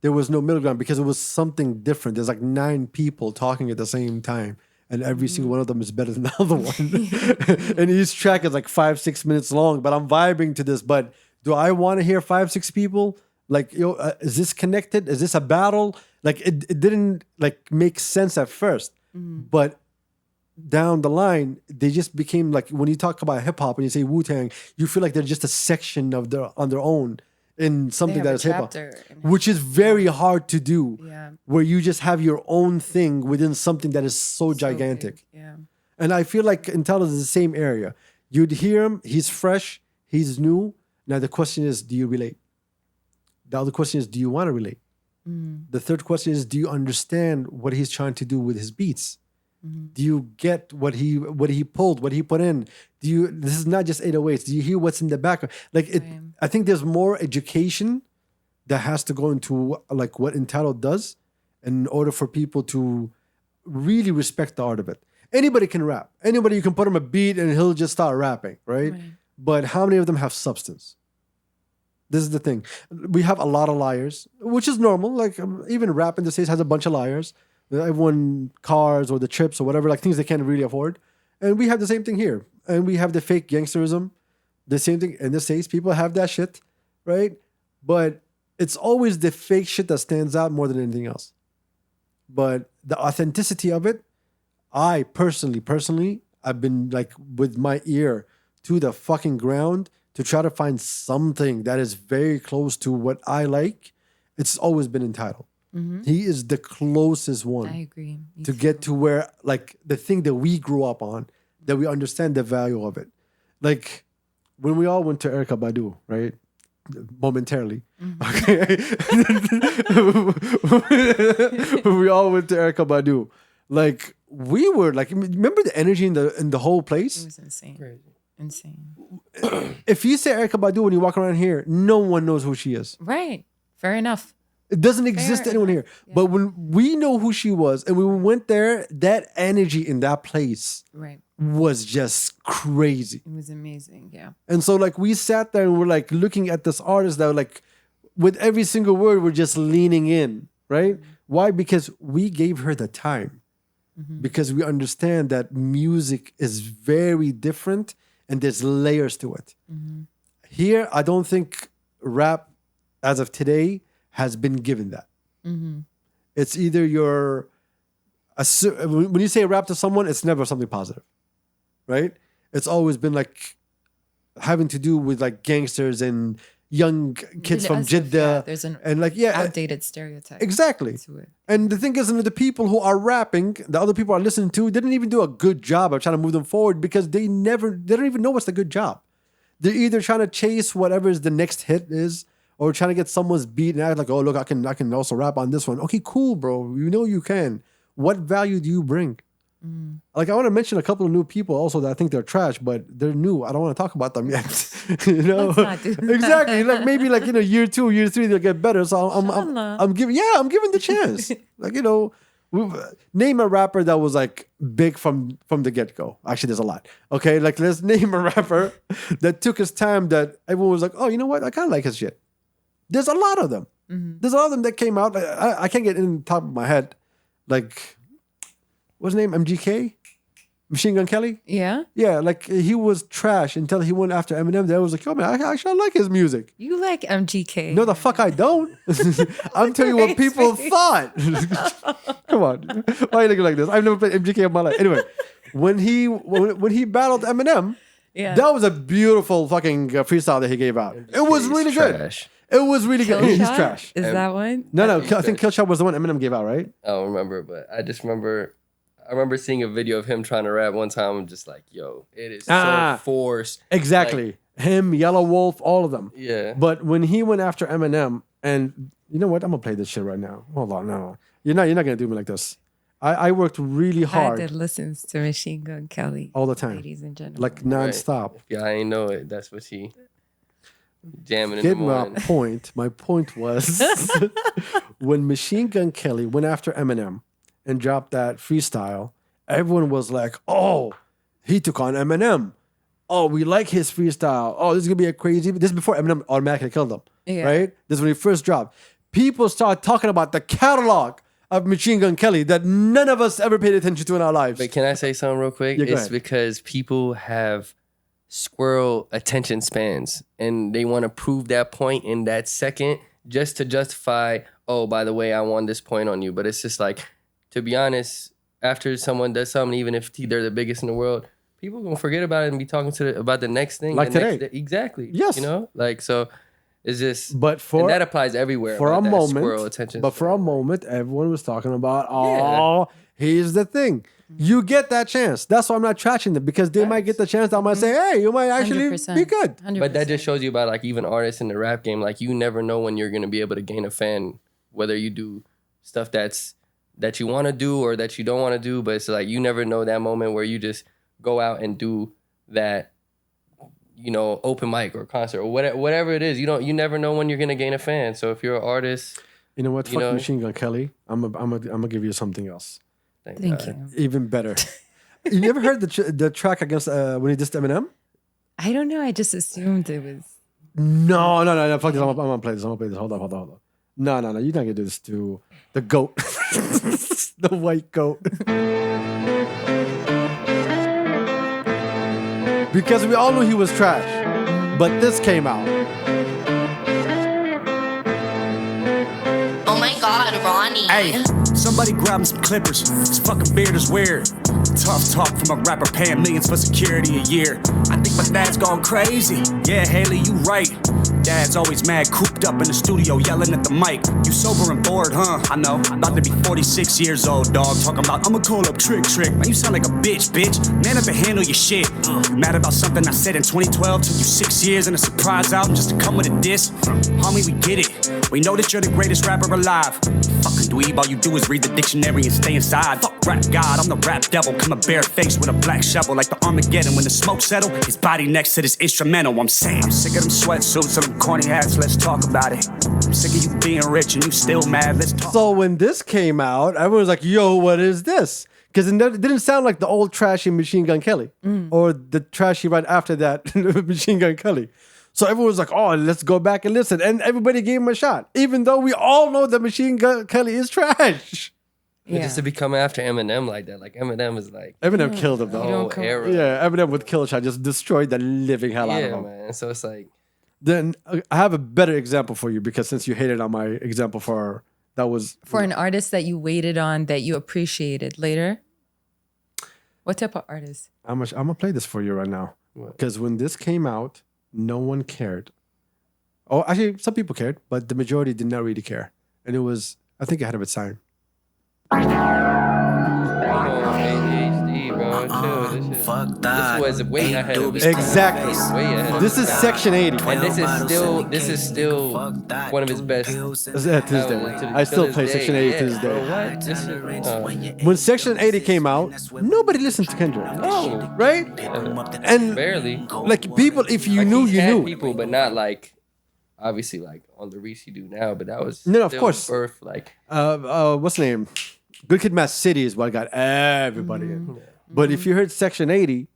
There was no middle ground because it was something different. There's like 9 people talking at the same time. And every single one of them is better than the other one. And each track is like 5-6 minutes long. But I'm vibing to this. But do I want to hear 5-6 people? Like, is this connected? Is this a battle? Like, it didn't like make sense at first. But down the line, they just became like, when you talk about hip hop and you say Wu-Tang, you feel like they're just a section of on their own in something have that a is hip hop, chapter in which is very hard to do. Yeah. Where you just have your own thing within something that is so So gigantic. big. Yeah. And I feel like Intel is the same area. You'd hear him, he's fresh, he's new. Now the question is, do you relate? The other question is, do you want to relate? The third question is, do you understand what he's trying to do with his beats? Do you get what he pulled, what he put in? This is not just 808s. Do you hear what's in the background? Like it, Right. I think there's more education that has to go into like what Entitled does in order for people to really respect the art of it. Anybody can rap. Anybody, you can put him a beat and he'll just start rapping, right? But how many of them have substance? This is the thing. We have a lot of liars, which is normal. Like even rap in the States has a bunch of liars. Everyone cars or the trips or whatever, like things they can't really afford. And we have the same thing here. And we have the fake gangsterism. The same thing in the States. People have that shit, right? But it's always the fake shit that stands out more than anything else. But the authenticity of it, I personally, I've been like with my ear to the fucking ground to try to find something that is very close to what I like. It's always been Entitled. He is the closest one I agree. Me to too. get to where, like, the thing that we grew up on, that we understand the value of it. Like, when we all went to Erica Badu, right? Momentarily. Okay. When we all went to Erica Badu. Like, we were like, remember the energy in the whole It place? was insane. Crazy. Insane. If you say Erica Badu when you walk around here, no one knows who she is. Right. Fair enough. It doesn't exist to anyone here. But when we know who she was and we went there, that energy in that place Right. was just crazy. It was amazing. Yeah. And so like we sat there and we're like looking at this artist that like with every single word, we're just leaning in, right? Why? Because we gave her the time. Because we understand that music is very different and there's layers to it. Here, I don't think rap as of today has been given that. It's either when you say rap to someone, it's never something positive, right? It's always been like having to do with like gangsters and young kids from As if, Jeddah. there's an And like, outdated stereotype. exactly. To it. And the thing is, the people who are rapping, the other people are listening to, didn't even do a good job of trying to move them forward because they don't even know what's the good job. They're either trying to chase whatever's the next hit is, or trying to get someone's beat and act like, oh look, I can also rap on this one. Okay, cool, bro. You know you can. What value do you bring? Like I want to mention a couple of new people also that I think they're trash, but they're new. I don't want to talk about them yet. You know, Let's not do that. exactly. Like maybe like year 2, year 3 they'll get better. So Inshallah. I'm giving the chance. Like name a rapper that was like big from the get go. Actually, there's a lot. Okay, like let's name a rapper that took his time. That everyone was like, oh, you know what? I kind of like his shit. There's a lot of them. There's a lot of them that came out. I can't get in the top of my head. Like, what's his name? MGK? Machine Gun Kelly? Yeah. Yeah, like he was trash until he went after Eminem. Then I was like, yo, man, I like his music. You like MGK. No, the fuck I don't. I'm telling you what people thought. Come on. Why are you looking like this? I've never played MGK in my life. Anyway, when he battled Eminem, Yeah. that was a beautiful fucking freestyle that he gave out. It was really good. Trash. It was really good. He's Killshot? trash. Is that one? No, I think Killshot was the one Eminem gave out, right? I don't remember, but I remember seeing a video of him trying to rap one time. I'm just like, yo, it is so forced. Exactly. Him, Yellow Wolf, all of them. Yeah. But when he went after Eminem, and you know what? I'm gonna play this shit right now. Hold on, no. You're not gonna do me like this. I worked really hard Adel listens to Machine Gun Kelly all the time. ladies and gentlemen. Like nonstop. Yeah, I ain't know it. That's what he. jamming in the Get my morning. point. My point was when Machine Gun Kelly went after Eminem and dropped that freestyle, everyone was like, "Oh, he took on Eminem. Oh, we like his freestyle. Oh, this is gonna be a crazy." This is before Eminem automatically killed him, Yeah. right? This is when he first dropped. People started talking about the catalog of Machine Gun Kelly that none of us ever paid attention to in our lives. But can I say something real quick? Yeah, go It's ahead. because people have squirrel attention spans and they want to prove that point in that second just to justify, oh, by the way, I won this point on you. But it's just like, to be honest, after someone does something, even if they're the biggest in the world, people are gonna forget about it and be talking about the next thing. Like the next today. day. Exactly. Yes. You know? Like, so it's just, But and that applies everywhere. for a about that squirrel moment, attention but for span. a moment, everyone was talking about, oh, here's the thing. You get that chance. That's why I'm not trashing them, because they might get the chance. I might say, hey, you might actually 100%. be good. 100%. But that just shows you about like even artists in the rap game. Like you never know when you're gonna be able to gain a fan, whether you do stuff that you want to do or that you don't want to do. But it's like you never know that moment where you just go out and do that, you know, open mic or concert or whatever it is. You never know when you're gonna gain a fan. So if you're an artist, You know what? You Fuck know? Machine Gun Kelly. I'm gonna give you something else, thank Thank God. you. even better. You never heard the track against when he dissed Eminem? I don't know. I just assumed it was. No. Fuck this. I'm gonna play this. Hold on. No. You're not gonna do this to the goat, the white goat. Because we all knew he was trash, but this came out. Oh my god, Ronnie. Hey, somebody grab him some clippers. This fucking beard is weird. Tough talk from a rapper paying millions for security a year. I think my dad's gone crazy. Yeah, Haley, you right. Dad's always mad, cooped up in the studio, yelling at the mic. You sober and bored, huh? I know. About to be 46 years old, dog. Talking about, I'ma call up Trick. Man, you sound like a bitch. Man up and handle your shit. You mad about something I said in 2012? Took you 6 years and a surprise album just to come with a diss? Homie, we get it. We know that you're the greatest rapper alive. Fucking dweeb, all you do is read the dictionary and stay inside. Fuck rap god, I'm the rap devil. Come a bare face with a black shovel like the Armageddon. When the smoke settle, his body next to this instrumental. I'm saying, I'm sick of them sweatsuits and them corny hats, let's talk about it. I'm sick of you being rich and you still mad, let's talk. So when this came out, everyone was like, yo, what is this? Because it didn't sound like the old trashy Machine Gun Kelly or the trashy right after that Machine Gun Kelly. So everyone was like, oh, let's go back and listen. And everybody gave him a shot, even though we all know that Machine Gun Kelly is trash. And Yeah. just to be coming after Eminem like that, like Eminem is like Eminem killed him, the though. whole come- era. Yeah, Eminem with Kill Shot just destroyed the living hell out of Yeah, him. man. So it's like, Then I have a better example for you, because since you hated on my example that was For an artist that you waited on that you appreciated later. What type of artist? I'm gonna play this for you right now, What? because when this came out, no one cared. Oh, actually, some people cared, but the majority did not really care, and it was, I think, ahead of its time. come on, ADHD, bro. Chill. Fuck that. This was way ahead of its Exactly. time. Way ahead. This is Section 80. And this is still one of his best. Is that Tuesday? I still play Section 80 to this Bro, day. what? This is, When Section 80 came out, nobody listened to Kendrick. no, Right? And barely. like people, if you Like, knew, he's you had knew. people, but not like obviously like on the reach you do now. But that was No, of still course. birth like What's the name? Good Kid, Mad City is what got everybody in. But if you heard Section 80,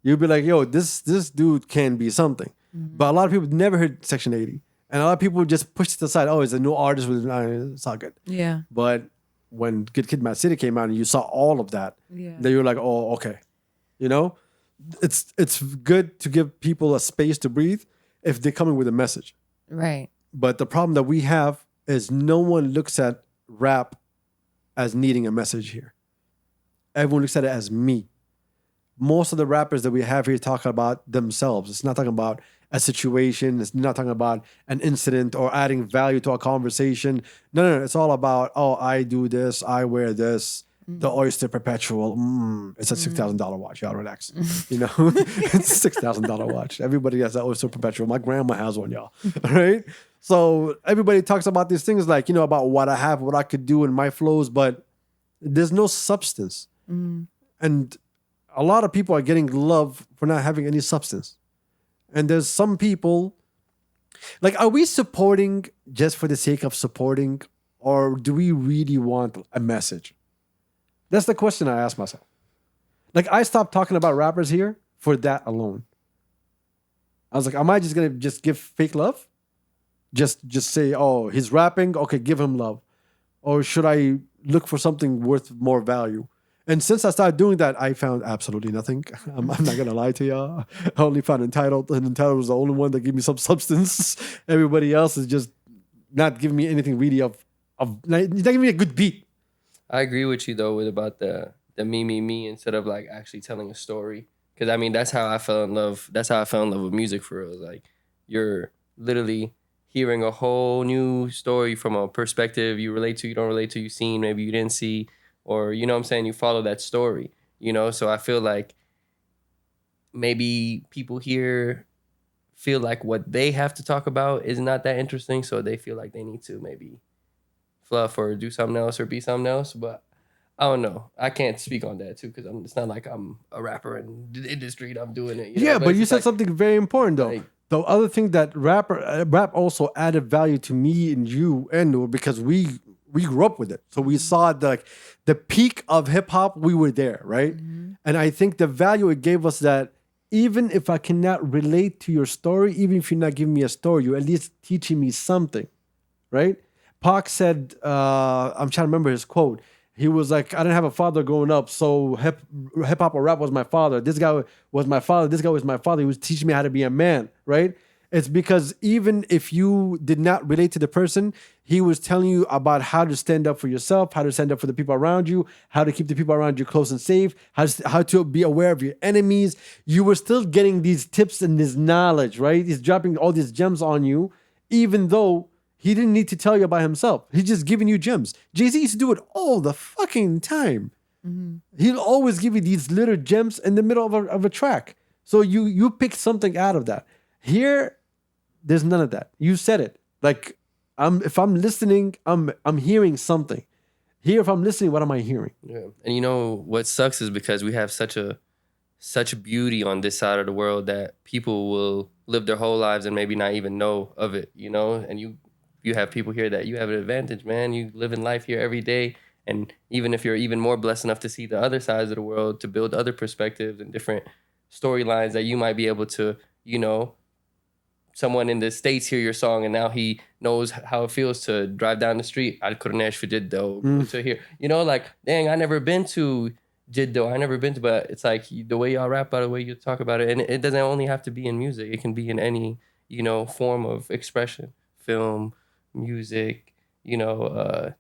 you'd be like, yo, this dude can be something. But a lot of people never heard Section 80. And a lot of people just pushed it aside. Oh, it's a new artist with it's all good. Yeah. But when Good Kid, Mad City came out and you saw all of that, Yeah. then you were like, oh, okay. You know? It's good to give people a space to breathe if they're coming with a message. Right. But the problem that we have is no one looks at rap as needing a message here. Everyone looks at it as me. Most of the rappers that we have here talk about themselves. It's not talking about a situation. It's not talking about an incident or adding value to a conversation. No. It's all about, oh, I do this. I wear this. The Oyster Perpetual. It's a $6,000 watch. Y'all relax. You know, it's a $6,000 watch. Everybody has that Oyster Perpetual. My grandma has one, y'all. All right. So everybody talks about these things like, you know, about what I have, what I could do in my flows, but there's no substance. And a lot of people are getting love for not having any substance. And there's some people Like, are we supporting just for the sake of supporting, or do we really want a message? That's the question I ask myself. Like, I stopped talking about rappers here for that alone. I was like, am I just gonna just give fake love? Just say, oh, he's rapping, okay, give him love. Or should I look for something worth more value? And since I started doing that, I found absolutely nothing. I'm not gonna lie to y'all. I only found Entitled, and Entitled was the only one that gave me some substance. Everybody else is just not giving me anything really of not giving me a good beat. I agree with you though with about the me instead of like actually telling a story. Because I mean that's how I fell in love. That's how I fell in love with music for real. Like you're literally hearing a whole new story from a perspective you relate to, you don't relate to, you seen, maybe you didn't see, or you know what I'm saying, you follow that story. You know, so I feel like maybe people here feel like what they have to talk about is not that interesting, so they feel like they need to maybe fluff or do something else or be something else. But I don't know. I can't speak on that too because it's not like I'm a rapper in the industry and I'm doing it. You know? Yeah, but you it's said like, something very important though. like, The other thing that rap also added value to me and you and Noor because we grew up with it, so we saw the peak of hip hop. We were there, right? And I think the value it gave us that even if I cannot relate to your story, even if you're not giving me a story, you're at least teaching me something, right? Pac said, I'm trying to remember his quote. He was like, I didn't have a father growing up, so hip hop or rap was my father. This guy was my father. This guy was my father. He was teaching me how to be a man, right? It's because even if you did not relate to the person, he was telling you about how to stand up for yourself, how to stand up for the people around you, how to keep the people around you close and safe, how to be aware of your enemies. You were still getting these tips and this knowledge, right? He's dropping all these gems on you, even though he didn't need to tell you about himself. He's just giving you gems. Jay-Z used to do it all the fucking time. He'll always give you these little gems in the middle of a track. So you pick something out of that. Here, there's none of that. You said it. Like, if I'm listening, I'm hearing something. Here, if I'm listening, what am I hearing? yeah. And you know what sucks is because we have such beauty on this side of the world that people will live their whole lives and maybe not even know of it, you know? And you have people here that you have an advantage, man. You live in life here every day. And even if you're even more blessed enough to see the other sides of the world, to build other perspectives and different storylines that you might be able to, you know, someone in the States hear your song and now he knows how it feels to drive down the street. I couldn't ask for Jiddo to hear, you know, like, dang, I never been to Jiddo. I never been to, but it's like the way y'all rap about it, the way you talk about it. And it doesn't only have to be in music. It can be in any, you know, form of expression, film, music, you know,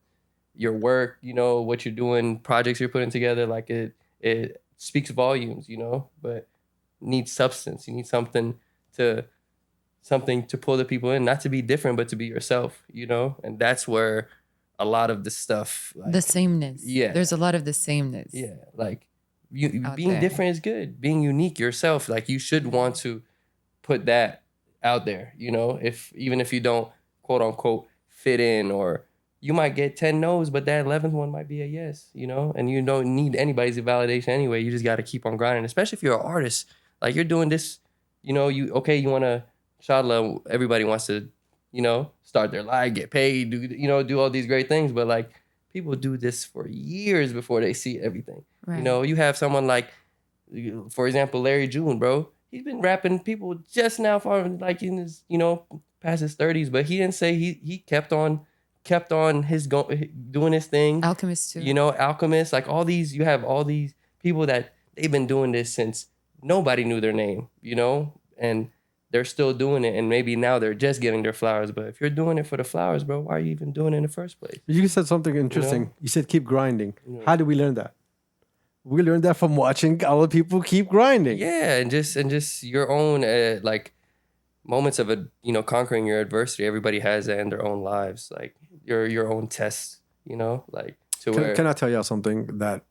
your work, you know, what you're doing, projects you're putting together, like it speaks volumes, you know, but needs substance. You need something to pull the people in, not to be different, but to be yourself, you know? And that's where a lot of the stuff, like, The sameness. Yeah. There's a lot of the sameness. yeah, like you Out being there. different is good. Being unique yourself, like you should want to put that out there, you know, even if you don't quote unquote fit in, or you might get 10 no's, but that 11th one might be a yes, you know, and you don't need anybody's validation anyway. You just got to keep on grinding, especially if you're an artist. Like you're doing this, you know, you want to, inshallah, everybody wants to, you know, start their life, get paid, do all these great things. But like people do this for years before they see everything. Right. You know, you have someone like, for example, Larry June, bro. He's been rapping people just now for like in his, you know, past his 30s, but he didn't say he kept on his doing his thing. Alchemist too. You know, Alchemist, like all these, you have all these people that they've been doing this since nobody knew their name, you know, and they're still doing it. And maybe now they're just getting their flowers. But if you're doing it for the flowers, bro, why are you even doing it in the first place? You said something interesting. You know? You said keep grinding. Yeah. How did we learn that? We learned that from watching other people keep grinding. Yeah, and just your own like moments of conquering your adversity. Everybody has that in their own lives, like your own tests, you know, like to where. Can I tell y'all something that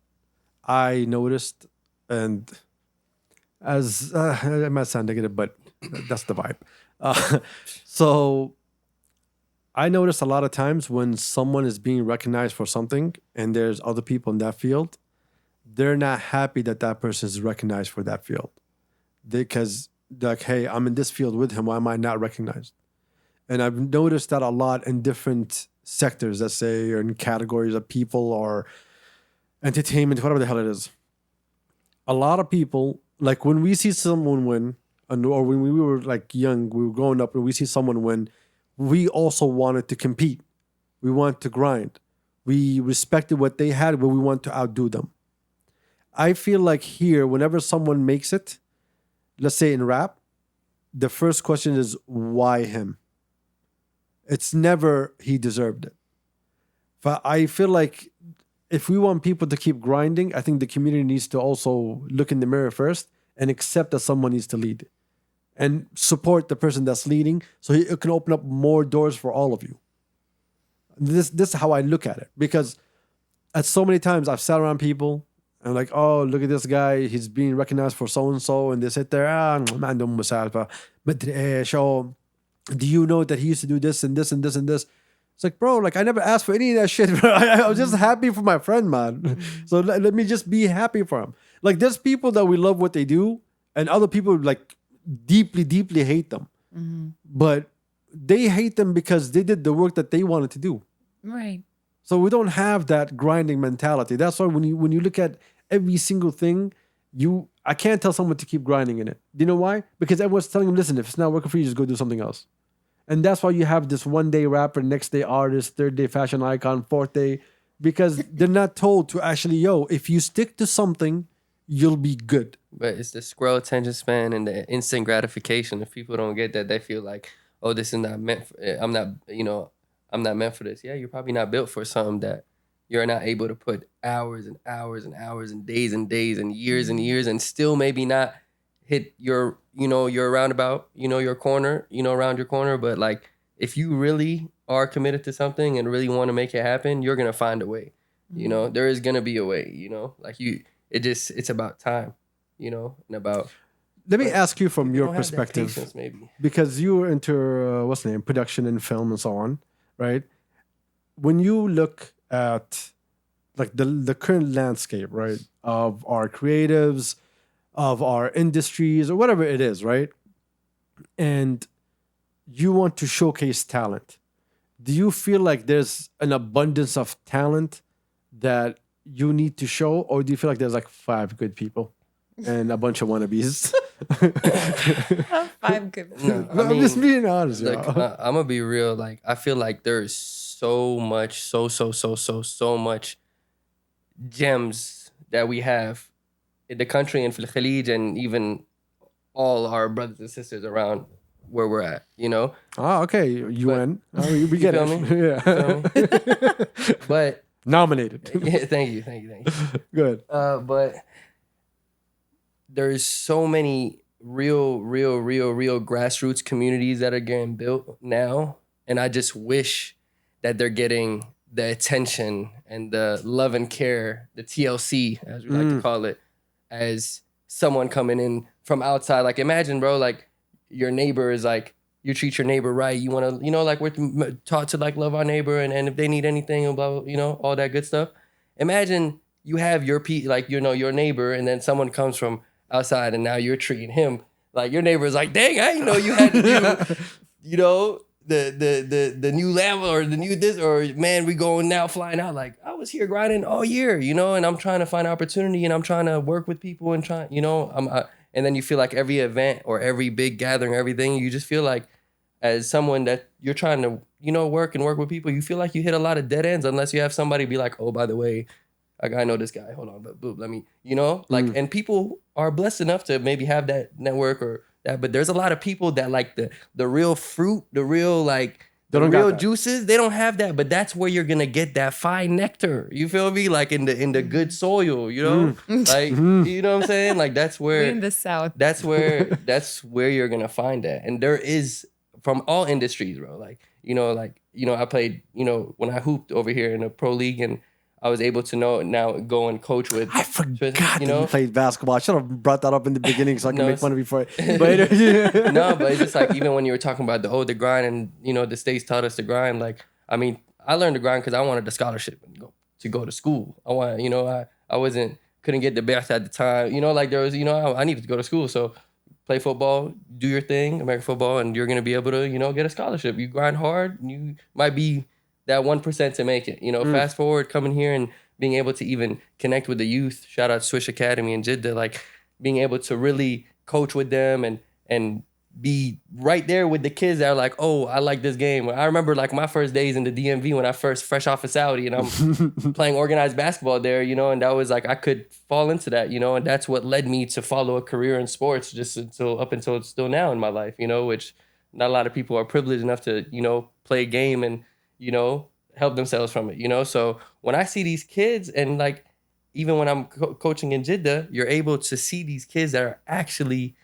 I noticed, and as it might sound negative, but that's the vibe. So I noticed a lot of times when someone is being recognized for something, and there's other people in that field, they're not happy that person is recognized for that field, because like, hey, I'm in this field with him. Why am I not recognized? And I've noticed that a lot in different sectors, let's say, or in categories of people or entertainment, whatever the hell it is. A lot of people, like when we see someone win, or when we were like young, we were growing up and we see someone win, we also wanted to compete. We want to grind. We respected what they had, but we want to outdo them. I feel like here, whenever someone makes it, let's say in rap, the first question is, why him? It's never he deserved it. But I feel like if we want people to keep grinding, I think the community needs to also look in the mirror first and accept that someone needs to lead and support the person that's leading so it can open up more doors for all of you. This is how I look at it, because at so many times I've sat around people and like, oh, look at this guy, he's being recognized for so and so, and they sit there, ما عندهم مسالفة مدري ايش, oh, do you know that he used to do this and this and this and this? It's like, bro, like I never asked for any of that shit. I was just happy for my friend, man. So let me just be happy for him. Like there's people that we love what they do, and other people like deeply, deeply hate them. But they hate them because they did the work that they wanted to do. Right. So we don't have that grinding mentality. That's why when you look at every single thing, I can't tell someone to keep grinding in it. Do you know why? Because everyone's telling them, listen, if it's not working for you, just go do something else. And that's why you have this one day rapper, next day artist, third day fashion icon, fourth day, because they're not told to actually, if you stick to something, you'll be good. But it's the squirrel attention span and the instant gratification. If people don't get that, they feel like, oh, this is not meant for, I'm not meant for this. Yeah, you're probably not built for something that you're not able to put hours and hours and hours and days and years and years and still maybe not hit your roundabout, your corner, around your corner. But like, if you really are committed to something and really want to make it happen, you're going to find a way. There is going to be a way, like it's about time, and about. Let me ask you from your perspective, patience, maybe. Because you were into, production and film and so on, right? When you look at like the current landscape, right, of our creatives, of our industries or whatever it is, right? And you want to showcase talent. Do you feel like there's an abundance of talent that you need to show, or do you feel like there's like 5 good people and a bunch of wannabes? 5 good people. No, I'm just being honest. Look, Yo. I'm gonna be real. Like, I feel like there's so much, so much gems that we have in the country and for the Khalij and even all our brothers and sisters around where we're at, Okay, UN. We get feel it. me? Yeah. But Nominated. yeah, thank you. Good. But there's so many real grassroots communities that are getting built now, and I just wish that they're getting the attention and the love and care, the TLC, as we like to call it, as someone coming in from outside. Like, imagine, bro, like your neighbor is like, you treat your neighbor right. You want to, like we're taught to like love our neighbor, and if they need anything, and blah, blah, all that good stuff. Imagine you have your your neighbor, and then someone comes from outside, and now you're treating him like your neighbor is like, dang, I didn't know you had to do, the new level or the new this, or man, we going now flying out. Like, I was here grinding all year, and I'm trying to find opportunity, and I'm trying to work with people and trying, and then you feel like every event or every big gathering, everything, you just feel like as someone that you're trying to, work with people, you feel like you hit a lot of dead ends unless you have somebody be like, oh, by the way, I know this guy. Hold on, but boop, let me, and people are blessed enough to maybe have that network or that, but there's a lot of people that like the real fruit, the real the real juices. They don't have that, but that's where you're gonna get that fine nectar. You feel me? Like in the good soil, like you know what I'm saying? Like that's where We're in the South. That's where you're gonna find that, and there is from all industries, bro. Like I played when I hooped over here in a pro league and. I was able to now go and coach with. I forgot that you played basketball. I should have brought that up in the beginning so I can make fun of you for it. But no, but it's just like even when you were talking about the grind and the states taught us to grind. Like, I mean, I learned to grind because I wanted the scholarship and to go to school. I wanted, I couldn't get the best at the time. Like there was, I needed to go to school. So play football, do your thing, American football, and you're gonna be able to, get a scholarship. You grind hard, and you might be that 1% to make it. Fast forward, coming here and being able to even connect with the youth. Shout out Swish Academy in Jeddah, like being able to really coach with them and be right there with the kids that are like, oh, I like this game. I remember like my first days in the DMV when I fresh off of Saudi and I'm playing organized basketball there, and that was like, I could fall into that, and that's what led me to follow a career in sports just up until it's still now in my life, which not a lot of people are privileged enough to, play a game and, help themselves from it, So when I see these kids and like, even when I'm coaching in Jeddah, you're able to see these kids that are actually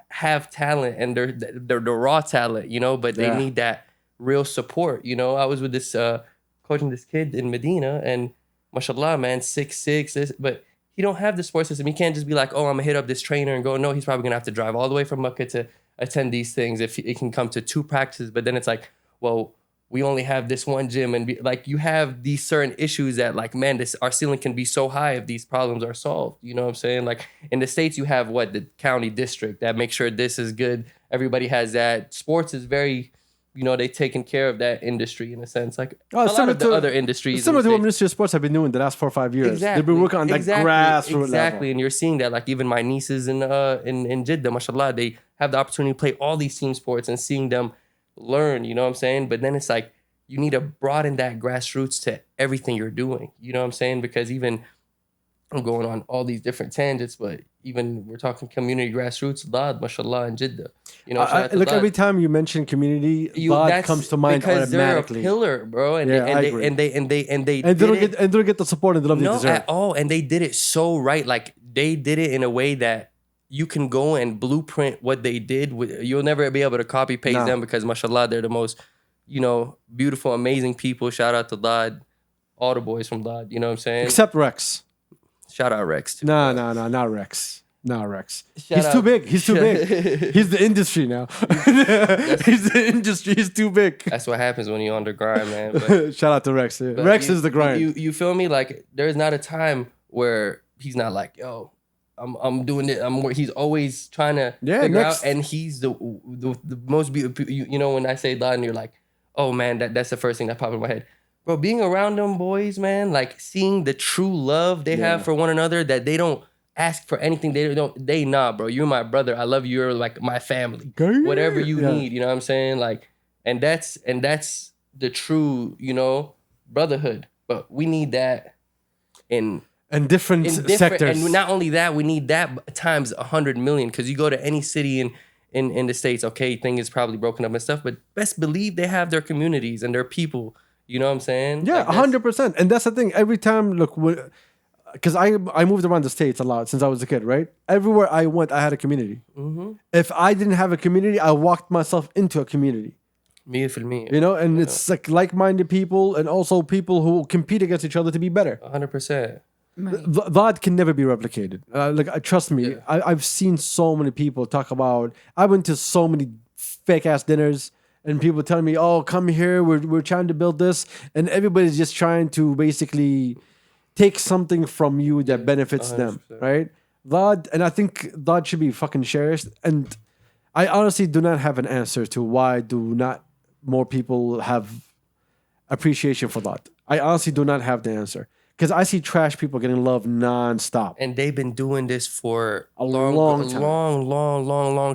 have talent and they're the raw talent, but they need that real support. I was with this coaching this kid in Medina and mashallah, man, 6'6", but he don't have the support system. He can't just be like, oh, I'm gonna hit up this trainer and go. No, he's probably gonna have to drive all the way from Mecca to attend these things. If it can come to 2 practices, but then it's like, well, we only have this one gym and like you have these certain issues that like, man, our ceiling can be so high if these problems are solved. You know what I'm saying? Like in the States, you have the county district that makes sure this is good. Everybody has that. Sports is very, they taking care of that industry in a sense. Like a lot of the other industries. Similar to what Ministry of Sports have been doing the last 4 or 5 years. Exactly. They've been working on that grassroots level. Exactly. And you're seeing that like even my nieces in Jeddah, mashallah, they have the opportunity to play all these team sports and seeing them learn, you know what I'm saying? But then it's like, you need to broaden that grassroots to everything you're doing. You know what I'm saying? Because even I'm going on all these different tangents, but even we're talking community grassroots, Lad, mashallah, in Jeddah. Look, every time you mention community, Lad comes to mind because automatically. They're a pillar, bro. And they don't get the support and the love they deserve. At all. And they did it so right. Like they did it in a way that you can go and blueprint what they did. You'll never be able to copy paste them because mashallah, they're the most beautiful, amazing people. Shout out to Lad, all the boys from Lad, you know what I'm saying? Except Rex. Shout out Rex too. No, not Rex. Not Rex. He's too big. He's too big. He's the industry now. He's the industry. He's too big. That's what happens when you're on the grind, man. But, shout out to Rex. Yeah. Rex is the grind. You feel me? Like there's not a time where he's not like, yo, I'm doing it. He's always trying to figure out, and he's the most beautiful. When I say Lad, and you're like, oh man, that's the first thing that popped in my head. Bro, being around them boys, man, like seeing the true love they have for one another, that they don't ask for anything. Bro, you're my brother. I love you. You're like my family. Whatever you need, you know what I'm saying? Like, and that's the true, brotherhood. But we need that in different sectors. And not only that, we need that times 100 million. Because you go to any city in the States, okay, thing is probably broken up and stuff, but best believe they have their communities and their people. You know what I'm saying? Yeah, 100%. And that's the thing. Every time, look, because I moved around the States a lot since I was a kid, right? Everywhere I went, I had a community. Mm-hmm. If I didn't have a community, I walked myself into a community. 100%. And it's like like-minded people and also people who compete against each other to be better. 100%. That can never be replicated. Trust me, I've seen so many people talk about. I went to so many fake ass dinners, and people telling me, "Oh, come here. We're trying to build this," and everybody's just trying to basically take something from you that benefits 100%. Them, right? That, and I think that should be fucking cherished. And I honestly do not have an answer to why do not more people have appreciation for that. I honestly do not have the answer. Because I see trash people getting love nonstop. And they've been doing this for a long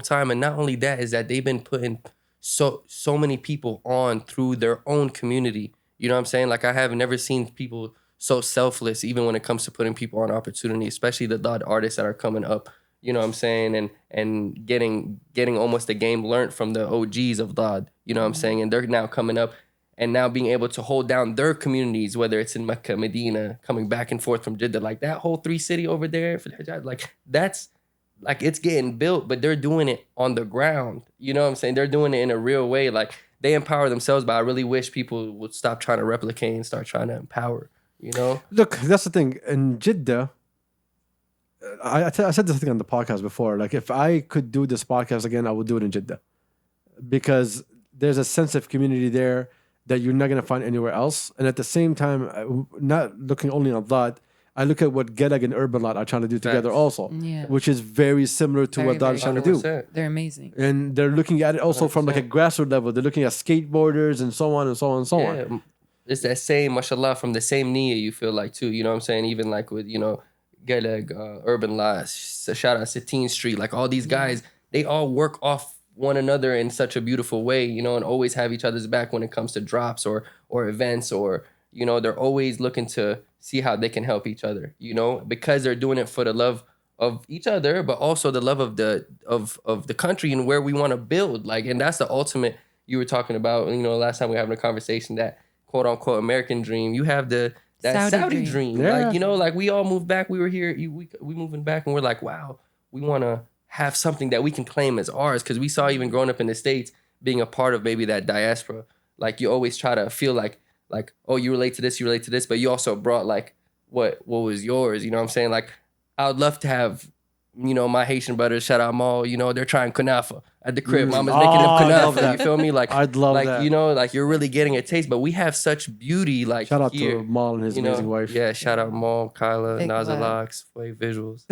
time. And not only that, is that they've been putting so many people on through their own community. You know what I'm saying? Like I have never seen people so selfless, even when it comes to putting people on opportunity, especially the Dod artists that are coming up. You know what I'm saying? And getting almost a game learned from the OGs of Dod. You know what I'm saying? And they're now coming up. And now being able to hold down their communities, whether it's in Mecca, Medina, coming back and forth from Jeddah, like that whole 3 city over there, like that's like it's getting built, but they're doing it on the ground. You know what I'm saying? They're doing it in a real way. Like they empower themselves, but I really wish people would stop trying to replicate and start trying to empower. Look, that's the thing. In Jeddah, I said this thing on the podcast before. Like if I could do this podcast again, I would do it in Jeddah because there's a sense of community there that you're not going to find anywhere else. And at the same time, not looking only on that, I look at what Gedag and Urban Lot are trying to do together Facts. also, Yeah. which is very similar to Very, what Dad's very trying to do. 100%. They're amazing. And they're looking at it also from like a grassroots level. They're looking at skateboarders and so on and so on and so on. Yeah, it's that same, mashallah, from the same niyyah, you feel like too. You know what I'm saying? Even like with, Geleg, Urban Laws, shout out 16th Street, like all these guys, they all work off one another in such a beautiful way, and always have each other's back when it comes to drops or events, or, they're always looking to see how they can help each other, because they're doing it for the love of each other, but also the love of the country and where we want to build. Like, and that's the ultimate you were talking about, last time we were having a conversation, that quote unquote American dream. You have that Saudi dream. Yeah. Like, like we all moved back. We were here. We moving back, and we're like, wow, we want to have something that we can claim as ours. Because we saw, even growing up in the States, being a part of maybe that diaspora, like you always try to feel like, oh, you relate to this, but you also brought like what was yours. You know what I'm saying? Like, I would love to have, my Haitian brothers, shout out Maul, they're trying kunafa at the crib. Mama's making them I love kunafa. that. You feel me? Like, I'd love like, that. like you're really getting a taste. But we have such beauty, like, Shout out here, to Maul and his amazing wife. Yeah, shout out Maul, Kyla, Big Nazalox, Wave Visuals.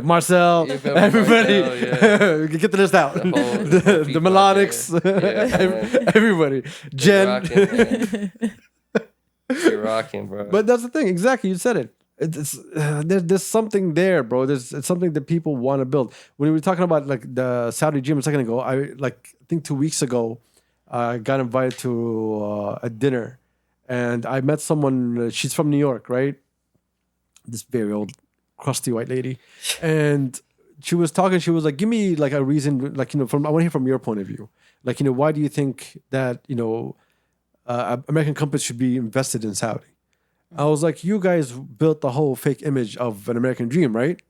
Marcel, You feel me? everybody. Marcel, We can get the list out. whole- the melodics, Yeah, man. everybody. Jen. Rocking, man. You're rocking, bro. But that's the thing. Exactly. You said it. There's something there, bro. It's something that people want to build. When we were talking about like the Saudi gym a second ago, I think 2 weeks ago, I got invited to a dinner, and I met someone. She's from New York, right? This very old, crusty white lady, and she was talking. She was like, "Give me like a reason, like I want to hear from your point of view. Like why do you think that American companies should be invested in Saudi?" I was like, you guys built the whole fake image of an American dream, right?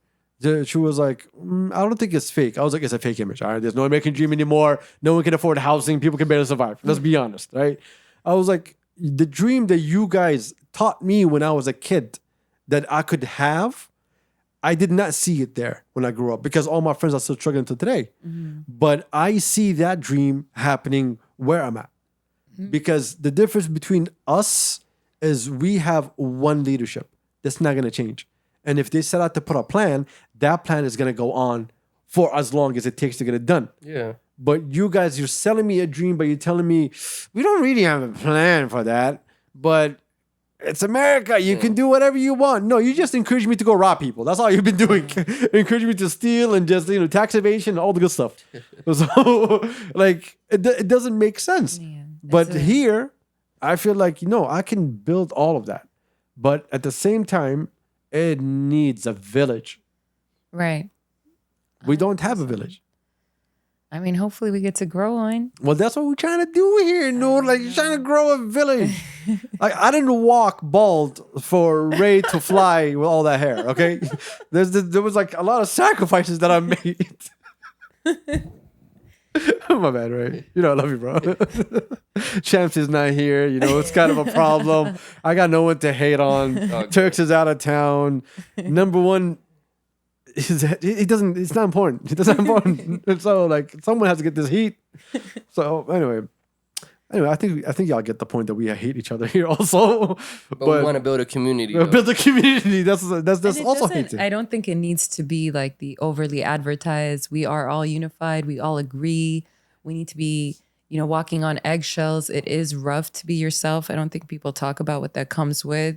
She was like, I don't think it's fake. I was like, it's a fake image. All right, there's no American dream anymore. No one can afford housing. People can barely survive. Let's be honest, right? I was like, the dream that you guys taught me when I was a kid that I could have, I did not see it there when I grew up, because all my friends are still struggling to today. But I see that dream happening where I'm at. Because the difference between us is we have one leadership. That's not going to change. And if they set out to put a plan, that plan is going to go on for as long as it takes to get it done. Yeah. But you guys, you're selling me a dream, but you're telling me, we don't really have a plan for that. But it's America. You can do whatever you want. No, you just encourage me to go rob people. That's all you've been doing. Encourage me to steal and just, tax evasion, all the good stuff. So, like, it doesn't make sense. Yeah, But it's a- here, I feel like, I can build all of that. But at the same time, it needs a village. Right. We don't have a village. I mean, hopefully we get to grow one. Well, that's what we're trying to do here, Noor. Like, you're trying to grow a village. Like, I didn't walk bald for Ray to fly with all that hair, okay? There was, like, a lot of sacrifices that I made. My bad, Ray. I love you, bro. Champs is not here. It's kind of a problem. I got no one to hate on. Okay. Turks is out of town. Number one, it's not important. It's not important. So, like, someone has to get this heat. So, anyway, I think y'all get the point that we hate each other here also. But we want to build a community. though. build a community. That's And it also doesn't- hating. I don't think it needs to be like the overly advertised. We are all unified. We all agree. We need to be, walking on eggshells. It is rough to be yourself. I don't think people talk about what that comes with.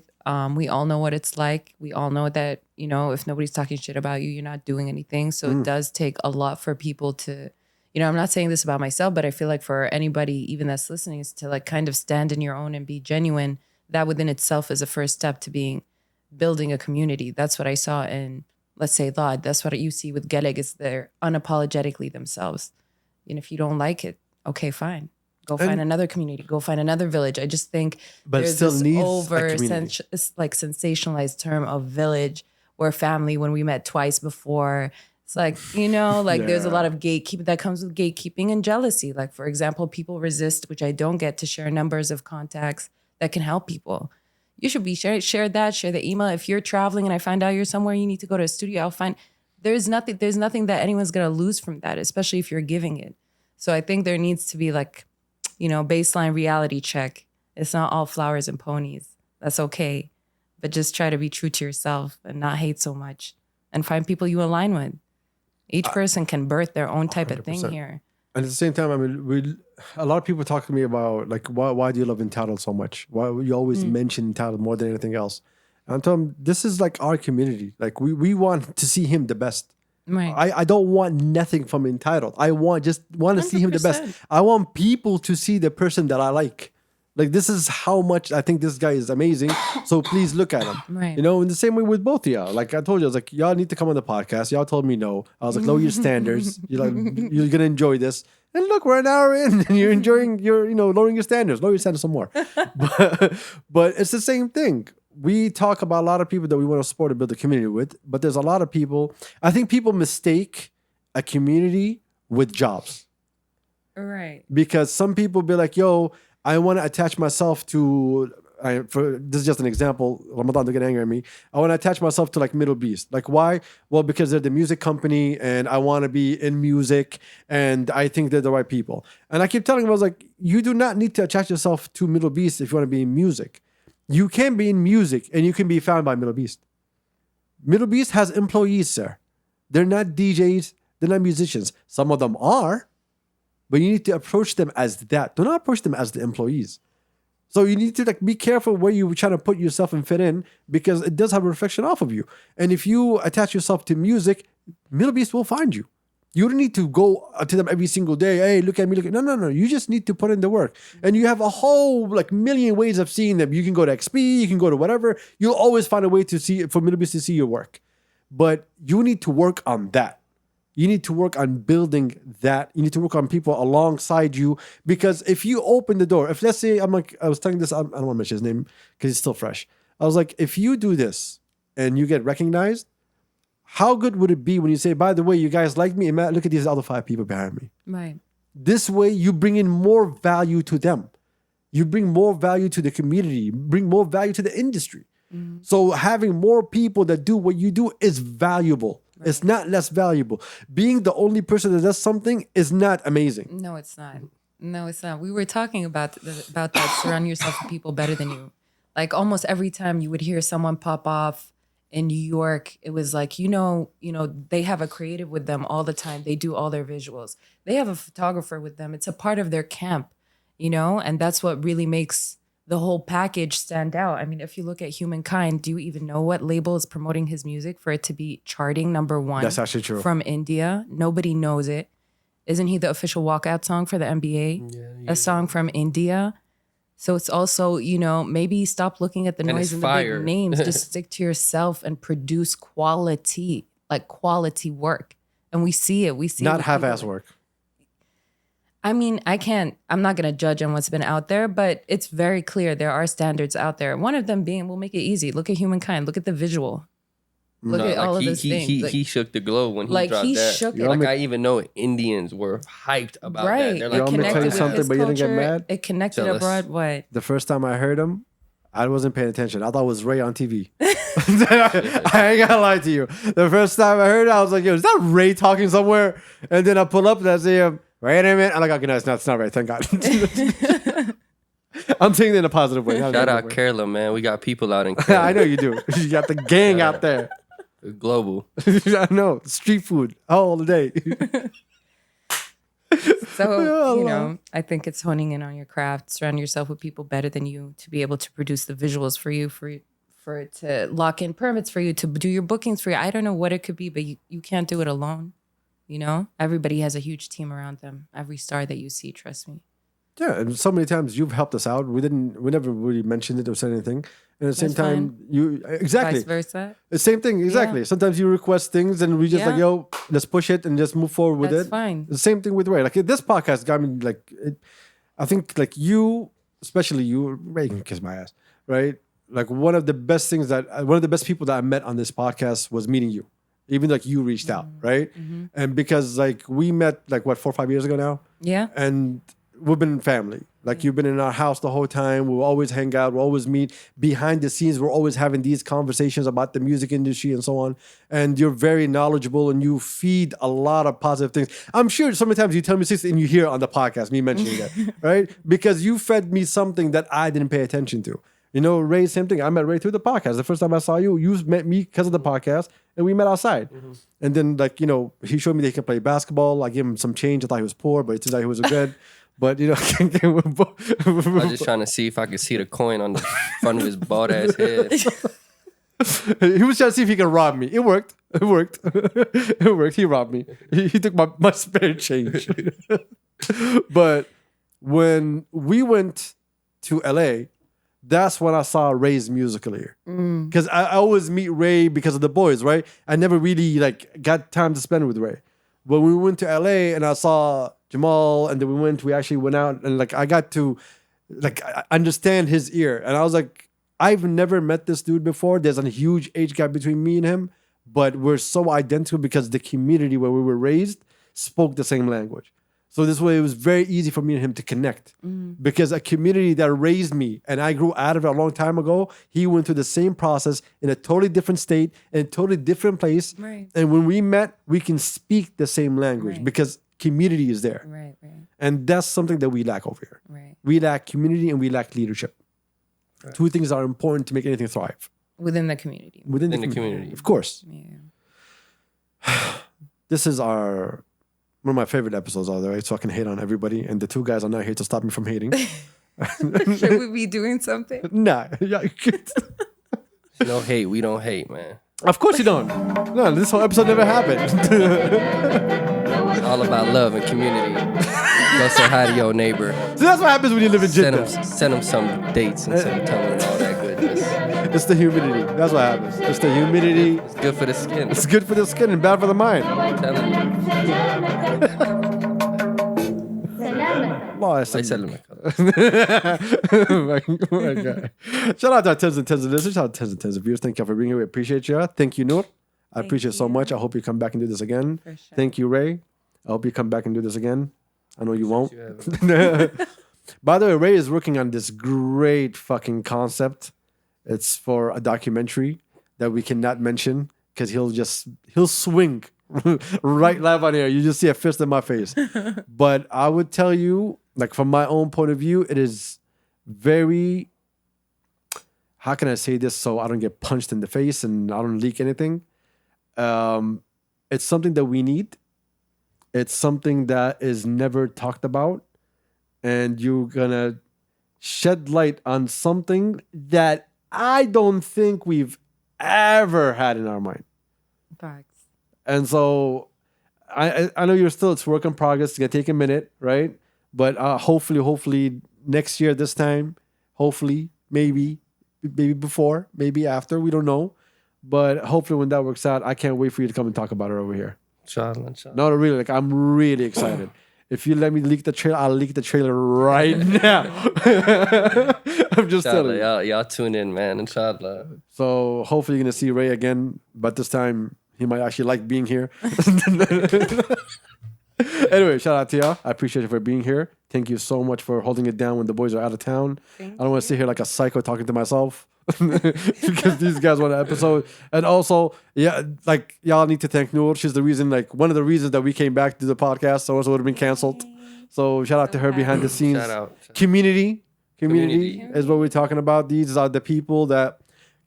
We all know what it's like. We all know that, if nobody's talking shit about you, you're not doing anything. So it does take a lot for people to, I'm not saying this about myself, but I feel like for anybody, even that's listening, is to like kind of stand in your own and be genuine. That within itself is a first step to building a community. That's what I saw in, let's say, Lod. That's what you see with Geleg, is they're unapologetically themselves. And if you don't like it, okay, fine. Go find another community. Go find another village. I just think But it there's still this needs a community. sensationalized term of village or family when we met twice before. It's like, there's a lot of gatekeeping that comes with gatekeeping and jealousy. Like, for example, people resist, which I don't get, to share numbers of contacts that can help people. You should be share the email. If you're traveling and I find out you're somewhere, you need to go to a studio, I'll find there's nothing that anyone's gonna lose from that, especially if you're giving it. So I think there needs to be like, baseline reality check. It's not all flowers and ponies. That's okay. but just try to be true to yourself and not hate so much and find people you align with. Each person can birth their own type of thing 100%. here. And at the same time, I mean, a lot of people talk to me about like, why do you love Entitled so much? Why you always mention Entitled more than anything else? And I tell them, this is like our community. Like we want to see him the best. Right. I don't want nothing from Entitled. I want to see him the best. 100%. I want people to see the person that I like. Like, this is how much I think this guy is amazing. So please look at him. Right. You know, in the same way with both of y'all. Like I told you, I was like, y'all need to come on the podcast. Y'all told me no. I was like, lower your standards. You're gonna enjoy this. And look, we're an hour in and you're enjoying lowering your standards. Lower your standards some more. But it's the same thing. We talk about a lot of people that we want to support and build a community with, but there's a lot of people. I think people mistake a community with jobs. Right. Because some people be like, yo, I want to attach myself to, this is just an example, Ramadan, don't get angry at me. I want to attach myself to like Middle Beast. Like why? Well, because they're the music company and I want to be in music and I think they're the right people. And I keep telling them, I was like, you do not need to attach yourself to Middle Beast if you want to be in music. You can be in music and you can be found by Middle Beast. Middle Beast has employees, sir. They're not DJs. They're not musicians. Some of them are, but you need to approach them as that. Do not approach them as the employees. So you need to like be careful where you're trying to put yourself and fit in because it does have a reflection off of you. And if you attach yourself to music, Middle Beast will find you. You don't need to go to them every single day. Hey, look at me. No. You just need to put in the work. And you have a whole like million ways of seeing them. You can go to XP, you can go to whatever. You'll always find a way to see for Middle Beast to see your work. But you need to work on that. You need to work on building that. You need to work on people alongside you. Because if you open the door, if let's say I was telling this, I don't want to mention his name because it's still fresh. I was like, if you do this and you get recognized, how good would it be when you say, by the way, you guys like me, and look at these other 5 people behind me. Right. This way, you bring in more value to them. You bring more value to the community, bring more value to the industry. Mm-hmm. So having more people that do what you do is valuable. Right. It's not less valuable. Being the only person that does something is not amazing. No, it's not. No, it's not. We were talking about that. Surround yourself with people better than you. Like almost every time you would hear someone pop off in New York, it was like, they have a creative with them all the time. They do all their visuals. They have a photographer with them. It's a part of their camp, and that's what really makes the whole package stand out. I mean, if you look at Humankind, do you even know what label is promoting his music for it to be charting #1? That's actually true. From India. Nobody knows it. Isn't he the official walkout song for the NBA? Yeah. A song from India. So it's also, maybe stop looking at the noise and the big names. Just stick to yourself and produce quality work. And we see it. Not half-ass work. I mean, I'm not going to judge on what's been out there, but it's very clear there are standards out there. One of them being, we'll make it easy. Look at Humankind. Look at the visual. Look at all of those things. He shook the globe when he dropped that. Shook it. Like I even know Indians were hyped about that. They're like, it connected with something, but you didn't get mad? It connected abroad. What? The first time I heard him, I wasn't paying attention. I thought it was Ray on TV. I ain't gonna lie to you. The first time I heard it, I was like, yo, is that Ray talking somewhere? And then I pull up and I see him, wait a minute. I'm like, okay, no, it's not Ray. Thank God. I'm saying it in a positive way. Shout out Kerala, man. We got people out in Kerala. I know you do. You got the gang out there. Global. I know. Street food all the day. So, I think it's honing in on your craft. Surround yourself with people better than you to be able to produce the visuals for you, for it to lock in permits for you, to do your bookings for you. I don't know what it could be, but you can't do it alone. Everybody has a huge team around them. Every star that you see, trust me. Yeah, and so many times you've helped us out. We never really mentioned it or said anything. And at the same time, exactly. Vice versa. The same thing, exactly. Yeah. Sometimes you request things and we just like, yo, let's push it and just move forward with it. That's fine. The same thing with Ray. Like this podcast got me like, I think like you, especially you, Ray can kiss my ass, right? Like one of the best people that I met on this podcast was meeting you. Even like you reached out, right? Mm-hmm. And because like we met like 4 or 5 years ago now. Yeah. And we've been family. Like you've been in our house the whole time. We'll always hang out. We'll always meet behind the scenes. We're always having these conversations about the music industry and so on. And you're very knowledgeable and you feed a lot of positive things. I'm sure sometimes you tell me things and you hear on the podcast me mentioning that, right? Because you fed me something that I didn't pay attention to. You know, Ray, same thing. I met Ray through the podcast. The first time I saw you, you met me because of the podcast, and we met outside. And then, like, you know, he showed me that he can play basketball. I gave him some change. I thought he was poor, but it turns out he was good. But, you know, I was just trying to see if I could see the coin on the front of his bald ass head. he was trying to see if he could rob me. It worked. It worked. It worked. He robbed me. He took my spare change. But when we went to LA, that's when I saw Ray's musical ear. Because I always meet Ray because of the boys, right? I never really like got time to spend with Ray. But when we went to LA and I saw Jamal, and then we actually went out, and like I got to like understand his ear. And I was like, I've never met this dude before. There's a huge age gap between me and him, but we're so identical because the community where we were raised spoke the same language. So this way, it was very easy for me and him to connect because a community that raised me and I grew out of it a long time ago, he went through the same process in a totally different state, in a totally different place. Right. And when we met, we can speak the same language because community is there. Right. And that's something that we lack over here. Right. We lack community and we lack leadership. Right. Two things are important to make anything thrive. Within the community. Within the community. Of course. Yeah. This is one of my favorite episodes out there, right? So I can hate on everybody. And the two guys are not here to stop me from hating. Should we be doing something? Nah. No hate. We don't hate, man. Of course you don't. No, this whole episode never happened. All about love and community. Go say hi to your neighbor. So that's what happens when you live in Jeddah. Send them some dates instead of telling them all that goodness. It's the humidity. That's what happens. It's the humidity. It's good for the skin. It's good for the skin and bad for the mind. I'm telling you. Oh, I Like said, Salem. my God. Shout out to our tens and tens of listeners. Shout out to tens and tens of viewers. Thank you for being here. We appreciate you. Thank you, Noor. I appreciate it so much. I hope you come back and do this again. For sure. Thank you, Ray. I hope you come back and do this again. I know you won't. By the way, Ray is working on this great fucking concept. It's for a documentary that we cannot mention because he'll swing right live on air. You just see a fist in my face. But I would tell you, like from my own point of view, it is very, how can I say this so I don't get punched in the face and I don't leak anything? It's something that we need. It's something that is never talked about. And you're going to shed light on something that I don't think we've ever had in our mind. Facts. And so I know it's work in progress. It's going to take a minute, right? But hopefully next year, this time, hopefully, maybe before, maybe after, we don't know. But hopefully when that works out, I can't wait for you to come and talk about it over here. Inshallah. No, really, like I'm really excited. If you let me leak the trailer, I'll leak the trailer right now. I'm just telling you. Y'all tune in, man. Inshallah. So hopefully you're going to see Ray again. But this time, he might actually like being here. Anyway, shout out to y'all. I appreciate you for being here. Thank you so much for holding it down when the boys are out of town. I don't want to sit here like a psycho talking to myself. Because these guys want an episode. And also, yeah, like y'all need to thank Noor. She's the reason, like one of the reasons that we came back to the podcast, so it would have been canceled. So shout out to her behind the scenes. Shout out. Community is what we're talking about. These are the people that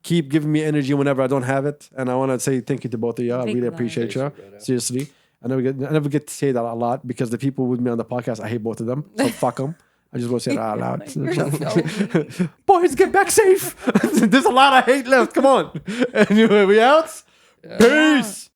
keep giving me energy whenever I don't have it. And I want to say thank you to both of y'all. I really appreciate y'all. Seriously. I never get to say that a lot because the people with me on the podcast, I hate both of them. So fuck them. I just want to say that out loud. Boys, get back safe. There's a lot of hate left. Come on. Anyway, we out. Peace.